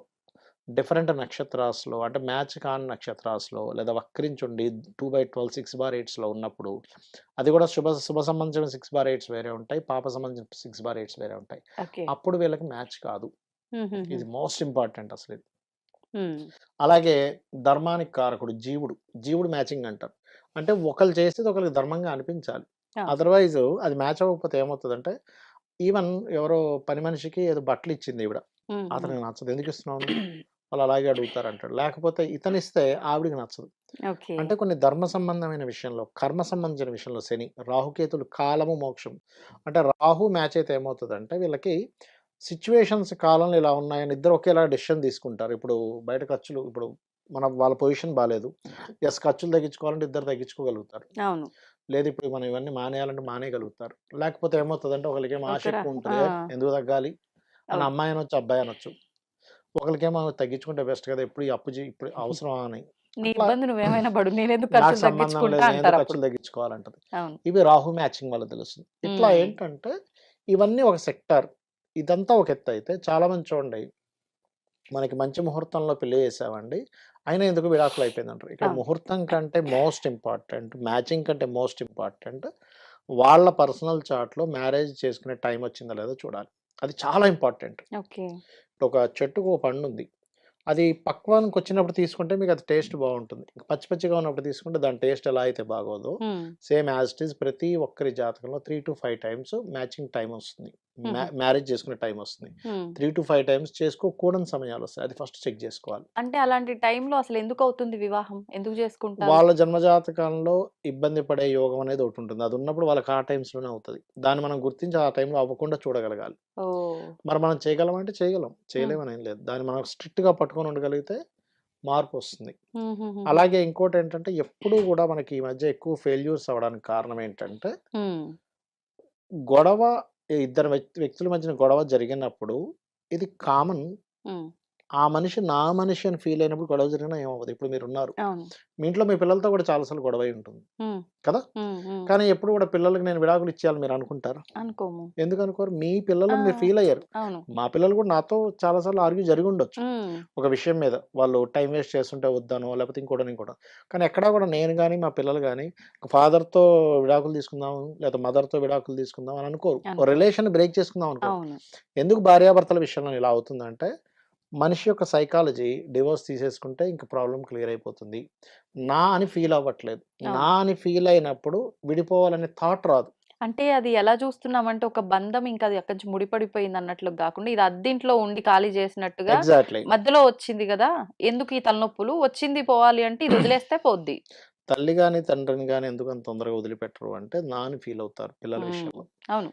డిఫరెంట్ నక్షత్రాస్‌లో అంటే మ్యాచ్ కాని నక్షత్రాస్‌లో లేదా వక్రించుండి 2/12 6/8స్‌లో ఉన్నప్పుడు అది కూడా శుభ సంబంధించిన 6/8 వేరే ఉంటాయి. పాప సంబంధించిన 6/8 వేరే ఉంటాయి. ఓకే. అప్పుడు వీళ్ళకి మ్యాచ్ కాదు. హుహుహు. ఇది మోస్ట్ ఇంపార్టెంట్ అసలిది. హ్మ్. అలాగే ధర్మానికి కారకుడు జీవుడు. జీవుడు మ్యాచింగ్ అంటారు. అంటే ఒకళ్ళు చేసేది ఒకళ్ళకి ధర్మంగా అనిపించాలి. ఆ! అదర్‌వైజు అది మ్యాచ్ అవ్వకపోతే ఏమవుతదంటే ఈవెన్ ఎవరో పని మనిషికి ఏదో బట్టలు ఇచ్చింది ఈవిడ. అతనికి నచ్చదు. ఎందుకు ఇస్తున్నావు నువ్వు? వాళ్ళు అలాగే అడుగుతారంటాడు. లేకపోతే ఇతనిస్తే ఆవిడకి నచ్చదు. ఓకే. అంటే కొన్ని ధర్మ సంబంధమైన విషయంలో, కర్మ సంబంధించిన విషయంలో శని, రాహుకేతులు కాలము, మోక్షం. అంటే రాహు మ్యాచ్ అయితే ఏమవుతదంటే వీళ్ళకి సిట్యుయేషన్స్ కాలంలో ఇలా ఉన్నాయని ఇద్దరు ఒకేలా డెసిషన్ తీసుకుంటారు. ఇప్పుడు బయట ఖర్చులు ఇప్పుడు వాళ్ళ పొజిషన్ బాలేదు. ఖర్చులు తగ్గించుకోవాలంటే ఇద్దరు తగ్గించుకోగలుగుతారు. అవును. లేదు ఇప్పుడు మనం ఇవన్నీ మానేయాలంటే మానేయగలుగుతారు. లేకపోతే ఏమవుతదంటే ఒకళ్ళకేమో ఆశ ఒకరా ఎక్కువ ఉంటది. ఎందుకు తగ్గాలి అని అవును. అమ్మాయి అనొచ్చు, అబ్బాయి అనొచ్చు. ఒకళ్ళకేమో తగ్గించుకుంటే బెస్ట్ కదా! ఎప్పుడు ఈ అప్పు ఇప్పుడు అవసరమా అని. నీ అట్లా ఇబ్బంది నువ్వేమైనా పడు. నేనెందుకు నాకు ఖర్చులు సంబంధం తగ్గించుకుంటా లేదు. నేను ఎందుకు అంటారప్పుడు. ఖర్చులు తగ్గించుకోవాలంటది. అవును. ఇవి రాహు మ్యాచింగ్ వల్ల తెలుస్తుంది. ఇట్లా హ్మ్. ఏంటంటే ఇవన్నీ ఒక సెక్టార్. ఇదంతా ఒక ఎత్తయితే చాలామంది చూడండి మనకి మంచి ముహూర్తంలో పెళ్లి చేసామండి. అయినా ఎందుకు విడాకులు అయిపోయిందంటారు. ఇక్కడ అవును. ముహూర్తం కంటే మోస్ట్ ఇంపార్టెంట్, మ్యాచింగ్ కంటే మోస్ట్ ఇంపార్టెంట్ వాళ్ళ పర్సనల్ చార్ట్‌లో మ్యారేజ్ చేసుకునే టైం వచ్చిందా లేదో చూడాలి. అది చాలా ఇంపార్టెంట్. ఓకే. ఒక చెట్టుకు ఓ పండుంది. అది పక్వానికొచ్చినప్పుడు తీసుకుంటే మీకది టేస్ట్ బావుంటుంది. పచ్చి పచ్చిగా ఉన్నప్పుడు తీసుకుంటే దాని టేస్ట్ ఎలా అయితే బాగోదో, హ్మ్. సేమ్ యాజ్ ఇట్ ఈజ్ ప్రతి ఒక్కరి జాతకంలో 3-5 టైమ్స్ మ్యాచింగ్ టైమ్ వస్తుంది. హుహు. మ్యారేజ్ చేసుకునే టైమ్ వస్తుంది. హ్మ్. 3-5 టైమ్స్ చేసుకోకూడని సమయాలొస్తాయి. అది ఫస్ట్ చెక్ జేసుకోవాలి. అంటే అలాంటి టైంలో అసలెందుకవుతుంది వివాహం? ఎందుకు చేసుకుంటారు? వాళ్ళ జన్మజాతకంలో ఇబ్బంది పడే యోగం అనేది ఒకటుంటుంది. అదున్నప్పుడు వాళ్ళకి ఆ టైమ్స్‌లోనే అవుతది. దాన్ని మనం గుర్తించి ఆ టైంలో అవ్వకుండా చూడగలగాలి. ఓహ్! మరి మనం చేయగలమా చేయగలం. హ్మ్. చేయలేమని ఏం లేదు. దాన్ని మనం స్ట్రిక్ట్‌గా పట్టుకొని ఉండగలిగితే మార్పొస్తుంది. హుహుహుహు. అలాగే ఇంకోటేంటంటే ఎప్పుడూ గూడా మనకి ఈ మధ్య ఎక్కువ ఫెయిల్యూర్స్ అవ్వడానికి కారణం ఏంటంటే, హ్మ్. గొడవ ఇద్దరు వ్యక్తుల మధ్యన గొడవ జరిగినప్పుడు ఇది కామన్. హ్మ్. ఆ మనిషి నా మనిషి అని ఫీల్ అయినప్పుడు గొడవ జరిగినా ఏమవ్వదు. ఇప్పుడు మీరున్నారు. అవును. మీ ఇంట్లో మీ పిల్లలతో కూడా చాలా సార్లు గొడవై ఉంటుంది. హ్మ్. కదా! హ్మ్. హ్మ్. కానీ ఎప్పుడు కూడా పిల్లలకి నేను విడాకులు ఇచ్చేయాలని మీరు అనుకుంటారా? అనుకోము. ఎందుకు అనుకోరు? మీ ఆ! పిల్లలని మీరు ఫీల్ అయ్యారు. అవును. మా పిల్లలు కూడా నాతో చాలా సార్లు ఆర్గ్యూ జరిగుండొచ్చు. హ్మ్. ఒక విషయం మీద. వాళ్ళు టైమ్ వేస్ట్ చేస్తుంటే వద్దనో, లేకపోతే ఇంకోటనో, ఇంకోటనో. కానీ ఎక్కడా కూడా నేను గాని, మా పిల్లలు గాని ఫాదర్‌తో విడాకులు తీసుకుందాం, లేకపోతే మదర్‌తో విడాకులు తీసుకుందాం అని అనుకోరు. ఓ అనుకోరు. రిలేషన్‌ని బ్రేక్ చేసుకుందాం అనుకోరు. అవును. ఎందుకు భార్యాభర్తల విషయంలో ఇలా అవుతుందంటే, మనిషి యొక్క సైకాలజీ డివోర్స్ తీసేసుకుంటే ఇంక ప్రాబ్లమ్ క్లియర్ అయిపోతుంది. నా అని ఫీల్ అవ్వట్లేదు. నా అవును. అని ఫీల్ అయినప్పుడు విడిపోవాలనే థాట్ రాదు. అంటే అది ఎలా చూస్తున్నామంటే ఒక బంధం ఇంకా అది అక్కడి నుంచి ముడిపడిపోయిందన్నట్లు గాకుండా, ఇది అద్దింట్లో ఉండి ఖాళీ చేసినట్టుగా ఎగ్జాక్ట్‌లీ. మధ్యలో వచ్చింది గదా! ఎందుకు ఈ తలనొప్పులు? వచ్చింది పోవాలి అంటే ఇది వదిలేస్తే పోద్ది. తల్లి గాని, తండ్రిని గాని ఎందుకంత తొందరగా వదిలిపెట్టరు అంటే, నా అని ఫీల్ అవుతారు పిల్లల హ్మ్. విషయంలో. అవును.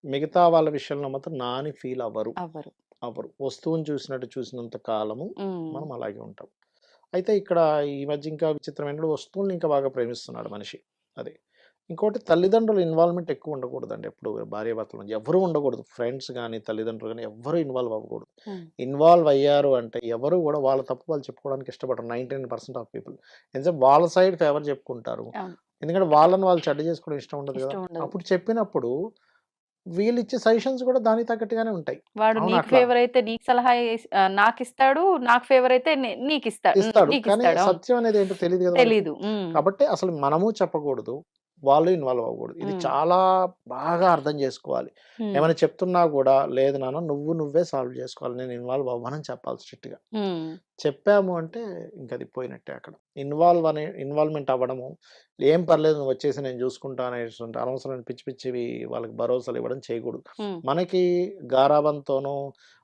మిగతా వాళ్ళ విషయంలో మాత్రం నా అని ఫీల్ అవ్వరు. అవ్వరు. అవ్వరు. వస్తువుని చూసినట్టు చూసినంత కాలము హ్మ్. మనం అలాగే ఉంటాం. అయితే ఇక్కడ ఈ మధ్య ఇంకా విచిత్రం ఏంటంటే వస్తువుల్ని ఇంకా బాగా ప్రేమిస్తున్నాడు మనిషి. అది. ఇంకోటి తల్లిదండ్రుల ఇన్వాల్వ్‌మెంట్ ఎక్కువ ఉండకూడదండి ఎప్పుడు భార్యాభర్తల మధ్య. ఎవ్వరూ ఉండకూడదు. ఫ్రెండ్స్ గాని, తల్లిదండ్రులు గాని ఎవ్వరు ఇన్వాల్వ్ అవ్వకూడదు. హ్మ్. ఇన్వాల్వ్ అయ్యారు అంటే ఎవరు గూడా వాళ్ళ తప్పు వాళ్ళు చెప్పుకోవడానికి ఇష్టపడరు. 99% ఆఫ్ పీపుల్. ఎందుకంటే వాళ్ళ సైడ్ ఫేవర్ చెప్పుకుంటారు. అవును. ఎందుకంటే వాళ్ళని వాళ్ళు చెడ్డ చేసుకోవడం ఇష్టం ఉండదు గదా! ఇష్టం ఉండదు. అప్పుడు చెప్పినప్పుడు వీళ్ళిచ్చే సజెషన్స్ గూడా దానికి తగ్గట్టుగానే ఉంటాయి. వాడు అవును నీకు అట్లా ఫేవర్ అయితే నీకు సలహా నాకిస్తాడు. నాకు ఫేవర్ అయితే ఇస్తాడు. కానీ నీకిస్తాడు. అవును. సత్యం అనేది ఏంటో తెలీదు గదా మనకి. తెలీదు. హ్మ్. కాబట్టి అసలు మనము చెప్పకూడదు. వాళ్ళు ఇన్వాల్వ్ అవ్వకూడదు. ఇది హ్మ్. చాలా బాగా అర్థం జేసుకోవాలి. హ్మ్. ఏమైనా చెప్తున్నా గూడా లేదు నాన్న నువ్వే సాల్వ్ జేసుకోవాలి. నేను ఇన్వాల్వ్ అవ్వనని చెప్పాలి స్ట్రిక్ట్‌గా. హ్మ్. చెప్పాము అంటే ఇంకది పోయినట్టే అక్కడ. ఇన్వాల్వ్‌మెంట్ అవ్వడము, ఏం పర్లేదు నువ్వొచ్చేసేయి నేను జూసుకుంటా అనేటువంటి అనవసరమైన పిచ్చి పిచ్చివి వాళ్ళకి భరోసాలు ఇవ్వడం చేయకూడదు. హ్మ్. మనకి గారాబంతోనో,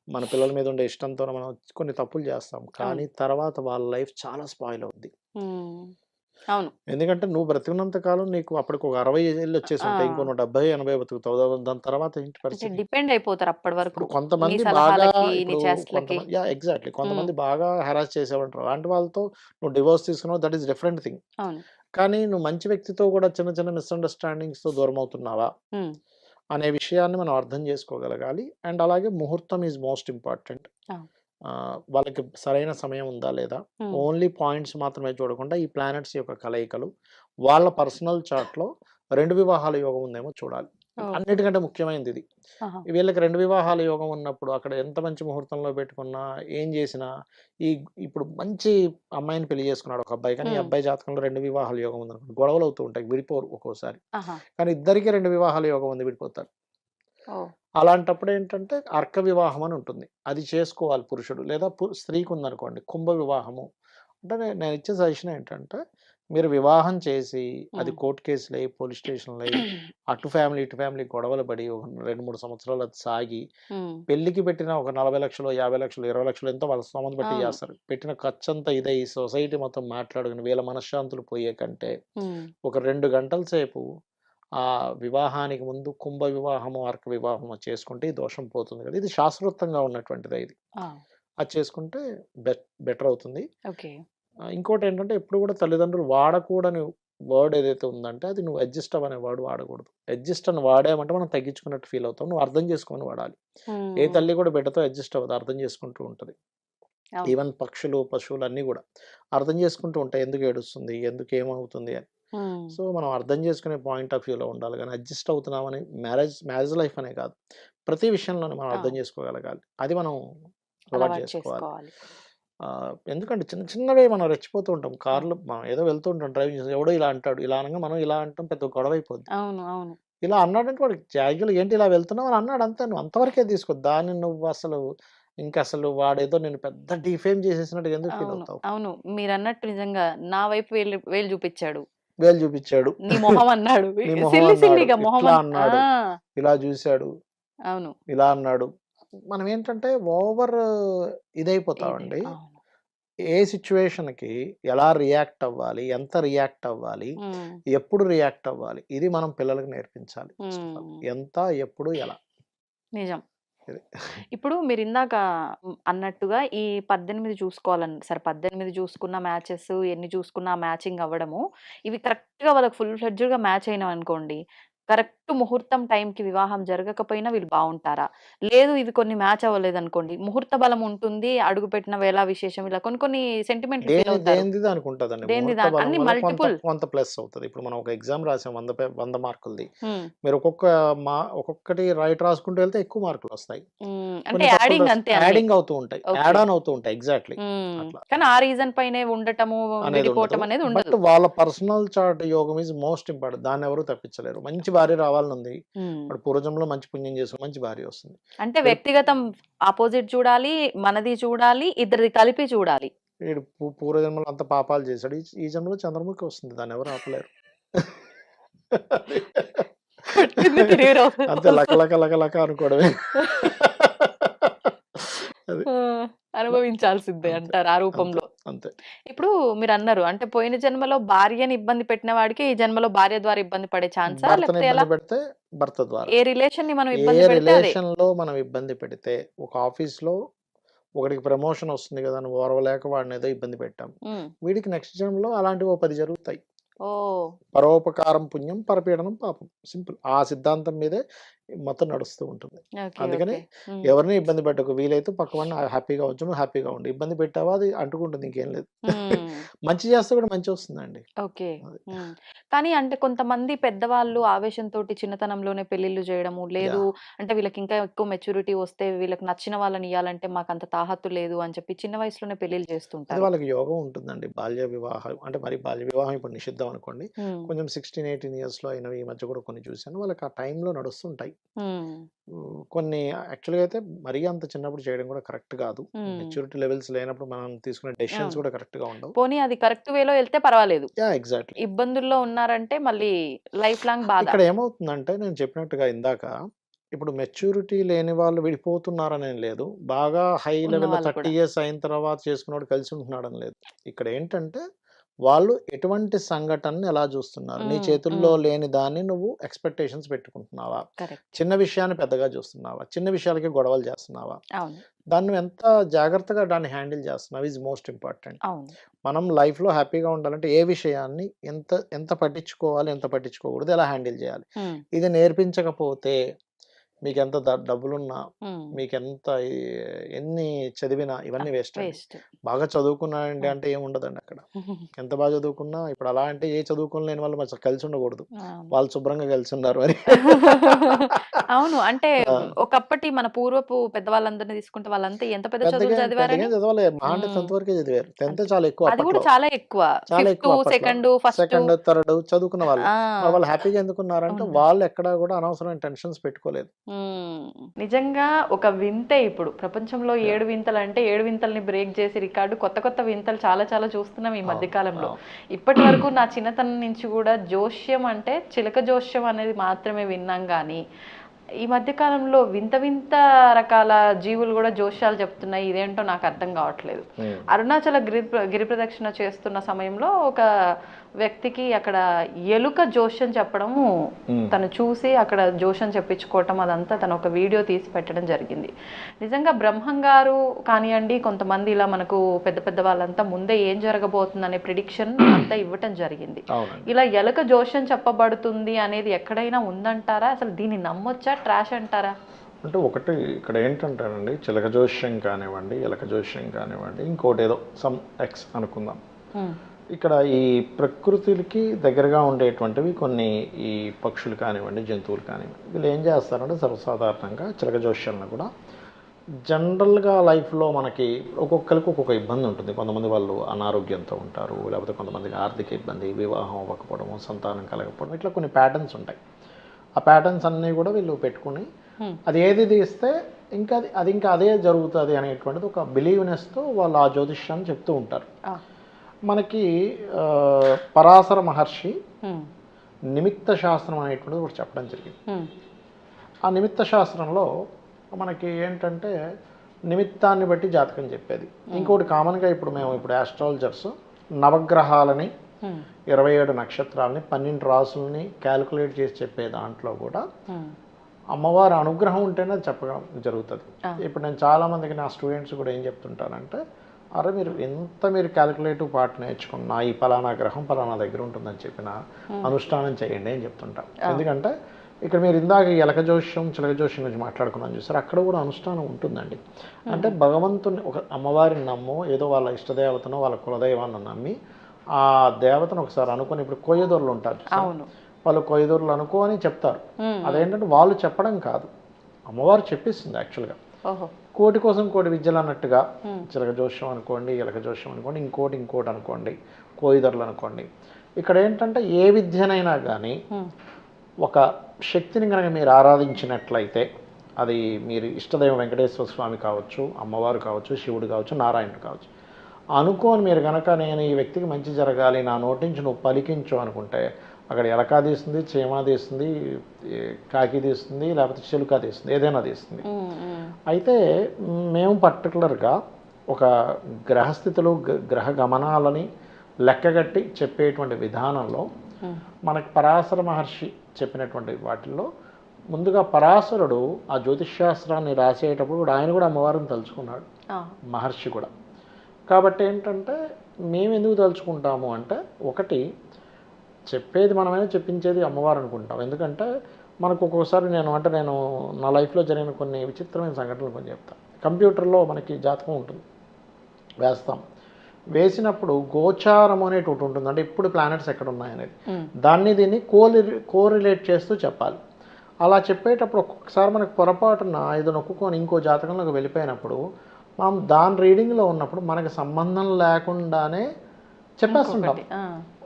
మన పిల్లల మీద ఉండే ఇష్టంతోనో మనం కొన్ని తప్పులు జేస్తాం. అవును. కానీ తర్వాత వాళ్ళ లైఫ్ చాలా స్పాయిల్ అవుద్ది. హ్మ్. అవును. ఎందుకంటే నువ్వు బ్రతికున్నంత కాలం నీకు అప్పటికొక 60 ఏళ్ళొచ్చేసుంటాయి. ఇంకో ఆ! నువ్వు 70, 80 బతుకుతావు. దాని తర్వాత ఏంటి అంటే పరిస్థితి? డిపెండ్ అయిపోతారు అప్పటి ఇప్పుడు వరకు. నీ కొంతమంది బాగా సలహాలకి, నీ ఇప్పుడు చేష్టలకి. కొంతమంది ఎగ్జాక్ట్‌లీ. హ్మ్. కొంతమంది బాగా హెరాస్ చేసేవాళ్ళుంటారు. అలాంటి వాళ్ళతో నువ్వు డివోర్స్ తీసుకున్నావు దట్ ఈస్ డిఫరెంట్ థింగ్. అవును. కానీ నువ్వు మంచి వ్యక్తితో కూడా చిన్న చిన్న మిస్‌అండర్‌స్టాండింగ్స్‌తో దూరమవుతున్నావా? హ్మ్. అనే విషయాన్ని మనం అర్థం చేసుకోగలగాలి. అండ్ అలాగే ముహూర్తం ఈజ్ మోస్ట్ ఇంపార్టెంట్. అవును. వాళ్ళకి సరైన సమయం ఉందా లేదా? హ్మ్. ఓన్లీ పాయింట్స్ మాత్రమే చూడకుండా ఈ ప్లానెట్స్ యొక్క కలయికలు, వాళ్ళ పర్సనల్ చార్ట్‌లో 2 వివాహాల యోగం ఉందేమో చూడాలి. ఓహ్! అన్నిటికంటే ముఖ్యమైనదిది. ఆహా! వీళ్ళకి 2 వివాహాల యోగం ఉన్నప్పుడు అక్కడ ఎంత మంచి ముహూర్తంలో పెట్టుకున్నా, ఏం చేసినా ఈ ఇప్పుడు మంచి అమ్మాయిని పెళ్లి చేసుకున్నాడు ఒక అబ్బాయి. కానీ ఈ హ్మ్. అబ్బాయి జాతకంలో 2 వివాహాల యోగం ఉందనుకోండి. గొడవలు అవుతూ ఉంటాయి. విడిపోరు ఒక్కోసారి. ఆహా! కానీ ఇద్దరికీ 2 వివాహాల యోగం ఉంది విడిపోతారు. ఓహ్! అలాంటప్పుడు ఏంటంటే అర్క వివాహం అని ఉంటుంది. అది చేసుకోవాలి పురుషుడు. లేదా స్త్రీకి ఉందనుకోండి కుంభ వివాహము. అంటే నేనిచ్చే సజెషన్ ఏంటంటే మీరు వివాహం చేసి అది ఉమ్. కోర్టు కేసులు అయ్యి పోలీస్ స్టేషన్లు అయ్యి అటు ఫ్యామిలీ ఇటు ఫ్యామిలీ గొడవలు పడి ఒక 2-3 సంవత్సరాలు అది సాగి ఉమ్. పెళ్లికి పెట్టిన ఒక 40 లక్షలు 50 లక్షలు 20 లక్షలు ఎంతో వాళ్ళ స్తోమత బట్టి అవును. చేస్తారు. పెట్టిన ఖర్చు అంతా ఇదే ఈ సొసైటీ మొత్తం మాట్లాడుకుని వీళ్ళ మనశ్శాంతులు పోయే కంటే ఉమ్. ఒక 2 గంటల సేపు ఆ వివాహానికి ముందు కుంభ వివాహము అర్క వివాహము చేసుకుంటే ఈ దోషం పోతుంది కదా. ఇది శాస్త్రోక్తంగా ఉన్నటువంటిది ఇది. ఆ, అది చేసుకుంటే బెటర్ అవుతుంది. ఓకే. ఇంకోటి ఏంటంటే ఎప్పుడు కూడా తల్లిదండ్రులు వాడకూడని వర్డ్ ఏదైతే ఉందంటే అది నువ్వు అడ్జస్ట్ అవ్వనే వర్డ్ వాడకూడదు. అడ్జస్ట్ అని వాడామంటే మనం తగ్గించుకున్నట్టు ఫీల్ అవుతాం. నువ్వు అర్థం చేసుకొని వాడాలి. ఏ ఉమ్. తల్లి కూడా బిడ్డతో అడ్జస్ట్ అవ్వదు, అర్థం చేసుకుంటూ ఉంటుంది. అవును. ఈవెన్ పక్షులు పశువులు అన్నీ కూడా అర్థం చేసుకుంటూ ఉంటాయి, ఎందుకు ఏడుస్తుంది ఎందుకు ఏమవుతుంది అని. ఉమ్. సో మనం అర్థం చేసుకునే పాయింట్ ఆఫ్ వ్యూలో ఉండాలి కానీ అడ్జస్ట్ అవుతున్నామని మ్యారేజ్ లైఫ్ అనే కాదు ప్రతి విషయంలోనే మనం అర్థం అవును. చేసుకోగలగాలి. అది మనం అలవాటు అలవాటు చేసుకోవాలి. చేసుకోవాలి. ఎందుకంటే చిన్న చిన్నవే మనం రెచ్చిపోతూ ఉంటాం. కార్లో మనం ఏదో వెళ్తూ ఉంటాం డ్రైవింగ్ చేసి ఎవడో ఇలా అంటాడు, ఇలా అనగా మనం ఇలా అంటాం, పెద్ద గొడవ అయిపోద్ది. అవును. అవును. ఇలా అన్నాడంటే వాడికి యాక్చువల్గా ఏంటి ఇలా వెళ్తున్నావు అని అన్నాడు అంతే, నువ్వు అంతవరకే తీసుకో. దాన్ని నువ్వు అసలు ఇంకా అసలు వాడేదో నేను పెద్ద డిఫేమ్ చేసేసినట్టు ఎందుకు ఫీల్ అవును. అవుతావు? అవును. మీరన్నట్టు నిజంగా నా వైపు వేలు వేలు చూపించాడు. వేలు చూపించాడు, నీ మొహం అన్నాడు. నీ మొహం సిల్లి అన్నాడు, సిల్లిగా మొహం ఇట్లా అన్నాడు, ఆ, ఇలా చూశాడు, అవును. ఇలా అన్నాడు. మనం ఏంటంటే ఓవర్ ఇది ఇదైపోతామండి. అవును. ఏ సిచ్యువేషన్‌కి ఎలా రియాక్ట్ అవ్వాలి? ఎంత రియాక్ట్ అవ్వాలి? ఉమ్. ఎప్పుడు రియాక్ట్ అవ్వాలి? ఇది మనం పిల్లలకి నేర్పించాలి ఫస్ట్ ఆఫ్ ఆల్. ఉమ్. ఎంత, ఎప్పుడు, ఎలా. నిజం. ఇది. ఇప్పుడు మీరిందాక అన్నట్టుగా ఈ 18 సరే 18 చూసుకున్న మ్యాచెస్ ఎన్ని చూసుకున్నా మ్యాచింగ్ అవ్వడము, ఇవి కరెక్ట్‌గా వాళ్ళకి ఫుల్ ఫ్లెడ్జ్డ్‌గా మ్యాచ్ అయినావనుకోండి, కరెక్ట్ ముహూర్తం టైంకి వివాహం జరగకపోయినా వీళ్ళు బావుంటారా? లేదు ఇవి కొన్ని మ్యాచ్ అవ్వలేదనుకోండి, ముహూర్త బలం ఉంటుంది, అడుగుపెట్టిన వేళ విశేషం ఇలా కొన్ని కొన్ని సెంటిమెంట్లు ఫీల్ అవుతారు. దేనిది దానికి ఉంటదండి. దేనిది ముహూర్త దాని బలం అన్ని వల్ల కొంత మల్టిపుల్. కొంత ప్లస్ అవుతది. ఇప్పుడు మనం ఒక ఎగ్జామ్ రాసాం 100 మార్కులది. హ్మ్. మీరు ఒక్కొక్కటి రైట్ రాసుకుంటూ వెళ్తే ఎక్కువ మార్కులొస్తాయి. అంటే కొన్ని తప్పులు యాడింగ్ అంతే అన్ని. యాడింగ్ అవుతూ ఉంటాయి. ఓకే. యాడ్ ఆన్ అవుతూ ఉంటాయి. ఎగ్జాక్ట్‌లీ. అట్లా కానీ ఆ రీజన్ పైనే ఉండటము, అనేది ఉండదు. విడిపోవటం అనేది బట్ ఉండదు. వాళ్ళ పర్సనల్ చార్ట్ యోగం ఈజ్ మోస్ట్ ఇంపార్టెంట్. దాన్ని ఎవరు తప్పించలేరు. మంచి భార్య రావాలనుంది. హ్మ్. వాడు పూర్వజంలో మంచి పుణ్యం చేసుకొని మంచి భార్య వస్తుంది. అంటే వ్యక్తిగతం ఆపోజిట్ చూడాలి, మనది చూడాలి, ఇద్దరిది కలిపి చూడాలి. వీడు పూర్వజన్మలో అంత పాపాలు చేశాడు. ఈ జన్మలో చంద్రముఖి వస్తుంది. దాన్ని ఎవరు ఆపలేరు. కొట్టింది తిరిగి అంతే లక లక లక లక అనుకోవడమే. అది. అనుభవించాల్సిందే అంతే. అంటారు ఆ రూపంలో. అంతే. ఇప్పుడు మీరు అన్నారు అంటే పోయిన జన్మలో భార్యని ఇబ్బంది పెట్టిన వాడికి ఈ జన్మలో భార్య ద్వారా ఇబ్బంది పడే ఛాన్సా భర్తని లేకపోతే ఎలా? ఇబ్బంది పెడితే భర్త ద్వారా. ఏ రిలేషన్ ని మనం ఏ ఇబ్బంది పెడితే అదే. రిలేషన్‌లో మనం ఇబ్బంది పెడితే ఒక ఆఫీస్‌లో ఒకడికి ప్రమోషన్ వస్తుంది కదా అని ఓర్వలేక వాడిని ఏదో ఇబ్బంది పెట్టాం. ఉమ్. వీడికి నెక్స్ట్ జన్మలో అలాంటివి 10 జరుగుతాయి. ఓ. పరోపకారం పుణ్యం, పరపీడనం పాపం. సింపుల్. ఆ సిద్ధాంతం మీదే మొత్తం నడుస్తూ ఉంటుంది. ఓకే. అందుకని ఓకే. ఉమ్. ఎవరిని ఇబ్బంది పెట్టకు. వీలైతే పక్కవాడిని హ్యాపీగా ఉంచు, నువ్వు హ్యాపీగా ఉండు. ఇబ్బంది పెట్టావా అది అంటుకుంటుంది, ఇంకేం లేదు. ఉమ్. మంచి చేస్తే కూడా మంచి వస్తుందండి. ఓకే. అది. కానీ అంటే కొంతమంది పెద్దవాళ్ళు ఆవేశంతోటి చిన్నతనంలోనే పెళ్లిళ్ళు చేయడము, లేదు అంటే వీళ్ళకి ఇంకా ఎక్కువ మెచ్యూరిటీ వస్తే వీళ్ళకి నచ్చిన వాళ్ళని ఇయ్యాలంటే మాకంత తాహత్తు లేదు అని చెప్పి చిన్న వయసులోనే పెళ్లిళ్ళు అది చేస్తుంటారు. వాళ్ళకి యోగం ఉంటుందండి. బాల్య వివాహం అంటే మరి బాల్య వివాహం ఇప్పుడు నిషిద్ధం అనుకోండి. ఉమ్. కొంచెం 16, 18 ఇయర్స్‌లో అయినవి ఈ మధ్య కూడా కొన్ని చూశాను. వాళ్ళకి ఆ టైంలో నడుస్తుంటాయి. ఉమ్. కొన్ని యాక్చువల్‌గా అయితే మరీ అంత చిన్నప్పుడు చేయడం కూడా కరెక్ట్ కాదు. ఉమ్. మెచ్యూరిటీ లెవెల్స్ లేనప్పుడు మనం తీసుకునే డెసిషన్స్ అవును. కూడా కరెక్ట్‌గా ఉండవు. పోనీ అది కరెక్ట్ వేలో వెళ్తే పర్వాలేదు. ఎగ్జాక్ట్‌లీ. ఇబ్బందుల్లో ఉన్నారంటే మళ్ళీ లైఫ్ లాంగ్ బాధ. ఇక్కడ ఏమవుతుందంటే నేను చెప్పినట్టుగా ఇందాక ఇప్పుడు మెచ్యూరిటీ లేని వాళ్ళు విడిపోతున్నారనేం లేదు. బాగా హై ఉన్న లెవెల్‌లో వాళ్ళు 30 కూడా. ఇయర్స్ అయిన తర్వాత చేసుకున్నోడు కలిసి ఉంటున్నాడని లేదు. ఇక్కడ ఏంటంటే వాళ్ళు ఎటువంటి సంఘటనని ఎలా చూస్తున్నారు? నీ ఉమ్. చేతుల్లో ఉమ్. లేని దాన్ని నువ్వు ఎక్స్‌పెక్టేషన్స్ పెట్టుకుంటున్నావా? కరెక్ట్. చిన్న విషయాన్ని పెద్దగా చూస్తున్నావా? చిన్న విషయాలకి గొడవలు చేస్తున్నావా? అవును. దాన్ని నువ్వు ఎంత జాగ్రత్తగా దాన్ని హ్యాండిల్ చేస్తున్నావు ఈజ్ మోస్ట్ ఇంపార్టెంట్. అవును. మనం లైఫ్‌లో హ్యాపీగా ఉండాలంటే ఏ విషయాన్ని ఎంత ఎంత పట్టించుకోవాలి, ఎంత పట్టించుకోకూడదు, ఎలా హ్యాండిల్ చేయాలి. ఉమ్. ఇది నేర్పించకపోతే మీకెంత డబ్బులున్నా, ఉమ్. మీకెంత ఎన్ని చదివినా ఇవన్నీ వేస్ట్ అండి. వేస్ట్. బాగా చదువుకున్నానండి అంటే ఏముండదండి అక్కడ. ఎంత బాగా చదువుకున్నా ఇప్పుడు అలా అంటే ఏ చదువుకోలేని వాళ్ళు మరి కలిసి ఉండకూడదు. అవును. వాళ్ళు శుభ్రంగా కలిసి ఉన్నారు మరి. అవును. అంటే ఒకప్పటి మన పూర్వపు పెద్దవాళ్ళందరినీ తీసుకుంటే వాళ్ళంతా ఎంత పెద్ద చదువులు పెద్దగా చదివారని చదవలేదు, మా అంటే 10th వరకే చదివారు. 10th చాలా ఎక్కువ అది కూడా అప్పట్లో, చాలా ఎక్కువ. చాలా ఎక్కువ ఫిఫ్త్, అప్పట్లో. Second, first. సెకండ్, థర్డ్ చదువుకున్న వాళ్ళు. మరి వాళ్ళు హ్యాపీగా ఎందుకున్నారంటే అవును. వాళ్ళు ఎక్కడా కూడా అనవసరమైన టెన్షన్స్ పెట్టుకోలేదు. నిజంగా ఒక వింతే ఇప్పుడు ప్రపంచంలో 7 వింతలు అంటే 7 వింతల్ని బ్రేక్ చేసి రికార్డు కొత్త కొత్త వింతలు చాలా చాలా చూస్తున్నాం ఈ మధ్య కాలంలో. ఇప్పటి వరకు నా చిన్నతనం నుంచి కూడా జోష్యం అంటే చిలక జోష్యం అనేది మాత్రమే విన్నాం కానీ ఈ మధ్య కాలంలో వింత వింత రకాల జీవులు కూడా జోష్యాలు చెప్తున్నాయి. ఇదేంటో నాకు అర్థం కావట్లేదు. అరుణాచల గిరి ప్రదక్షిణ చేస్తున్న సమయంలో ఒక వ్యక్తికి అక్కడ ఎలుక జోష్యం చెప్పడము తను చూసి అక్కడ జోష్యం చెప్పించుకోవటం అదంతా తను ఒక వీడియో తీసి పెట్టడం జరిగింది. నిజంగా బ్రహ్మం గారు కానివ్వండి, కొంతమంది ఇలా మనకు పెద్ద పెద్ద వాళ్ళంతా ముందే ఏం జరగబోతుంది అనే ప్రిడిక్షన్ అంతా ఇవ్వటం జరిగింది. ఇలా ఎలుక జోష్యం చెప్పబడుతుంది అనేది ఎక్కడైనా ఉందంటారా? అసలు దీన్ని నమ్మొచ్చా, ట్రాష్ అంటారా? అంటే ఒకటి ఇక్కడ ఏంటంటారండి, చిలక జోష్యం కానివ్వండి, ఎలక జోష్యం కానివ్వండి, ఇంకోటి ఏదో సమ్ ఎక్స్ అనుకుందాం. ఇక్కడ ఈ ప్రకృతికి దగ్గరగా ఉండేటువంటివి కొన్ని ఈ పక్షులు కానివ్వండి, జంతువులు కానివ్వండి, వీళ్ళు ఏం చేస్తారంటే సర్వసాధారణంగా చిలక జోష్యాలను కూడా జనరల్గా లైఫ్లో మనకి ఒక్కొక్కరికి ఒక్కొక్క ఇబ్బంది ఉంటుంది. కొంతమంది వాళ్ళు అనారోగ్యంతో ఉంటారు, లేకపోతే కొంతమందికి ఆర్థిక ఇబ్బంది, వివాహం అవ్వకపోవడము, సంతానం కలగకపోవడం, ఇట్లా కొన్ని ప్యాటర్న్స్ ఉంటాయి. ఆ ప్యాటర్న్స్ అన్నీ కూడా వీళ్ళు పెట్టుకుని అది ఏది తీస్తే ఇంకా అది ఇంకా అదే జరుగుతుంది అనేటువంటిది ఒక బిలీవ్నెస్తో వాళ్ళు ఆ జ్యోతిష్యాన్ని చెప్తూ ఉంటారు. మనకి పరాశర మహర్షి నిమిత్త శాస్త్రం అనేటువంటిది ఒకటి చెప్పడం జరిగింది. ఆ నిమిత్త శాస్త్రంలో మనకి ఏంటంటే నిమిత్తాన్ని బట్టి జాతకం చెప్పేది. ఇంకోటి కామన్గా ఇప్పుడు మేము ఆస్ట్రాలజర్స్ నవగ్రహాలని 27 నక్షత్రాలని 12 రాసులని క్యాలిక్యులేట్ చేసి చెప్పే దాంట్లో కూడా అమ్మవారి అనుగ్రహం ఉంటేనే అది చెప్పడం జరుగుతుంది. ఇప్పుడు నేను చాలామందికి నా స్టూడెంట్స్ కూడా ఏం చెప్తుంటానంటే, అరే మీరు క్యాలిక్యులేటివ్ పార్ట్ నేర్చుకున్నా ఈ పలానా గ్రహం పలానా దగ్గర ఉంటుందని చెప్పిన అనుష్ఠానం చేయండి అని చెప్తుంటాం. ఎందుకంటే ఇక్కడ మీరు ఇందాక ఎలక జోష్యం చిలక జోష్యం గురించి మాట్లాడుకున్నాను చూసారు, అక్కడ కూడా అనుష్ఠానం ఉంటుందండి. అంటే భగవంతుని ఒక అమ్మవారిని నమ్ము, ఏదో వాళ్ళ ఇష్టదేవతను వాళ్ళ కులదైవాన్ని నమ్మి ఆ దేవతను ఒకసారి అనుకుని, ఇప్పుడు కొయ్యదొరలు ఉంటారు, వాళ్ళు కొయ్యదొరలు అనుకోని చెప్తారు. అదేంటంటే వాళ్ళు చెప్పడం కాదు, అమ్మవారు చెప్పిస్తుంది యాక్చువల్గా. కోటి కోసం కోటి విద్యలు అన్నట్టుగా చిలక జోష్యం అనుకోండి, ఎలక జోష్యం అనుకోండి, ఇంకోటి అనుకోండి, కోయిదొరలు అనుకోండి. ఇక్కడ ఏంటంటే ఏ విద్యనైనా కానీ ఒక శక్తిని కనుక మీరు ఆరాధించినట్లయితే, అది మీరు ఇష్టదైవం వెంకటేశ్వర స్వామి కావచ్చు, అమ్మవారు కావచ్చు, శివుడు కావచ్చు, నారాయణుడు కావచ్చు, అనుకోని మీరు కనుక నేను ఈ వ్యక్తికి మంచి జరగాలి, నా నోటి నుంచి నువ్వు పలికించు అనుకుంటే అక్కడ ఎలకా తీస్తుంది, చీమా తీస్తుంది, కాకి తీస్తుంది, లేకపోతే చిలుక తీస్తుంది, ఏదైనా తీస్తుంది. అయితే మేము పర్టికులర్గా ఒక గ్రహస్థితులు గ్రహ గమనాలని లెక్కగట్టి చెప్పేటువంటి విధానంలో మనకి పరాశర మహర్షి చెప్పినటువంటి వాటిల్లో ముందుగా పరాశరుడు ఆ జ్యోతిష్శాస్త్రాన్ని రాసేటప్పుడు కూడా ఆయన కూడా అమ్మవారిని తలుచుకున్నాడు, మహర్షి కూడా. కాబట్టి ఏంటంటే మేము ఎందుకు తలుచుకుంటాము అంటే, ఒకటి చెప్పేది మనమైనా చెప్పించేది అమ్మవారు అనుకుంటాం. ఎందుకంటే మనకు ఒక్కొక్కసారి నేను నా లైఫ్లో జరిగిన కొన్ని విచిత్రమైన సంఘటనలు కొన్ని చెప్తాను. కంప్యూటర్లో మనకి జాతకం ఉంటుంది, వేసినప్పుడు గోచారం అనేటి ఒకటి ఉంటుంది, అంటే ఇప్పుడు ప్లానెట్స్ ఎక్కడ ఉన్నాయనేది, దీన్ని కోరిలేట్ చేస్తూ చెప్పాలి. అలా చెప్పేటప్పుడు ఒక్కొక్కసారి మనకు పొరపాటున ఇది నొక్కుకొని ఇంకో జాతకంలోకి వెళ్ళిపోయినప్పుడు మనం దాని రీడింగ్లో ఉన్నప్పుడు మనకు సంబంధం లేకుండానే చెప్పేస్తుంటాం.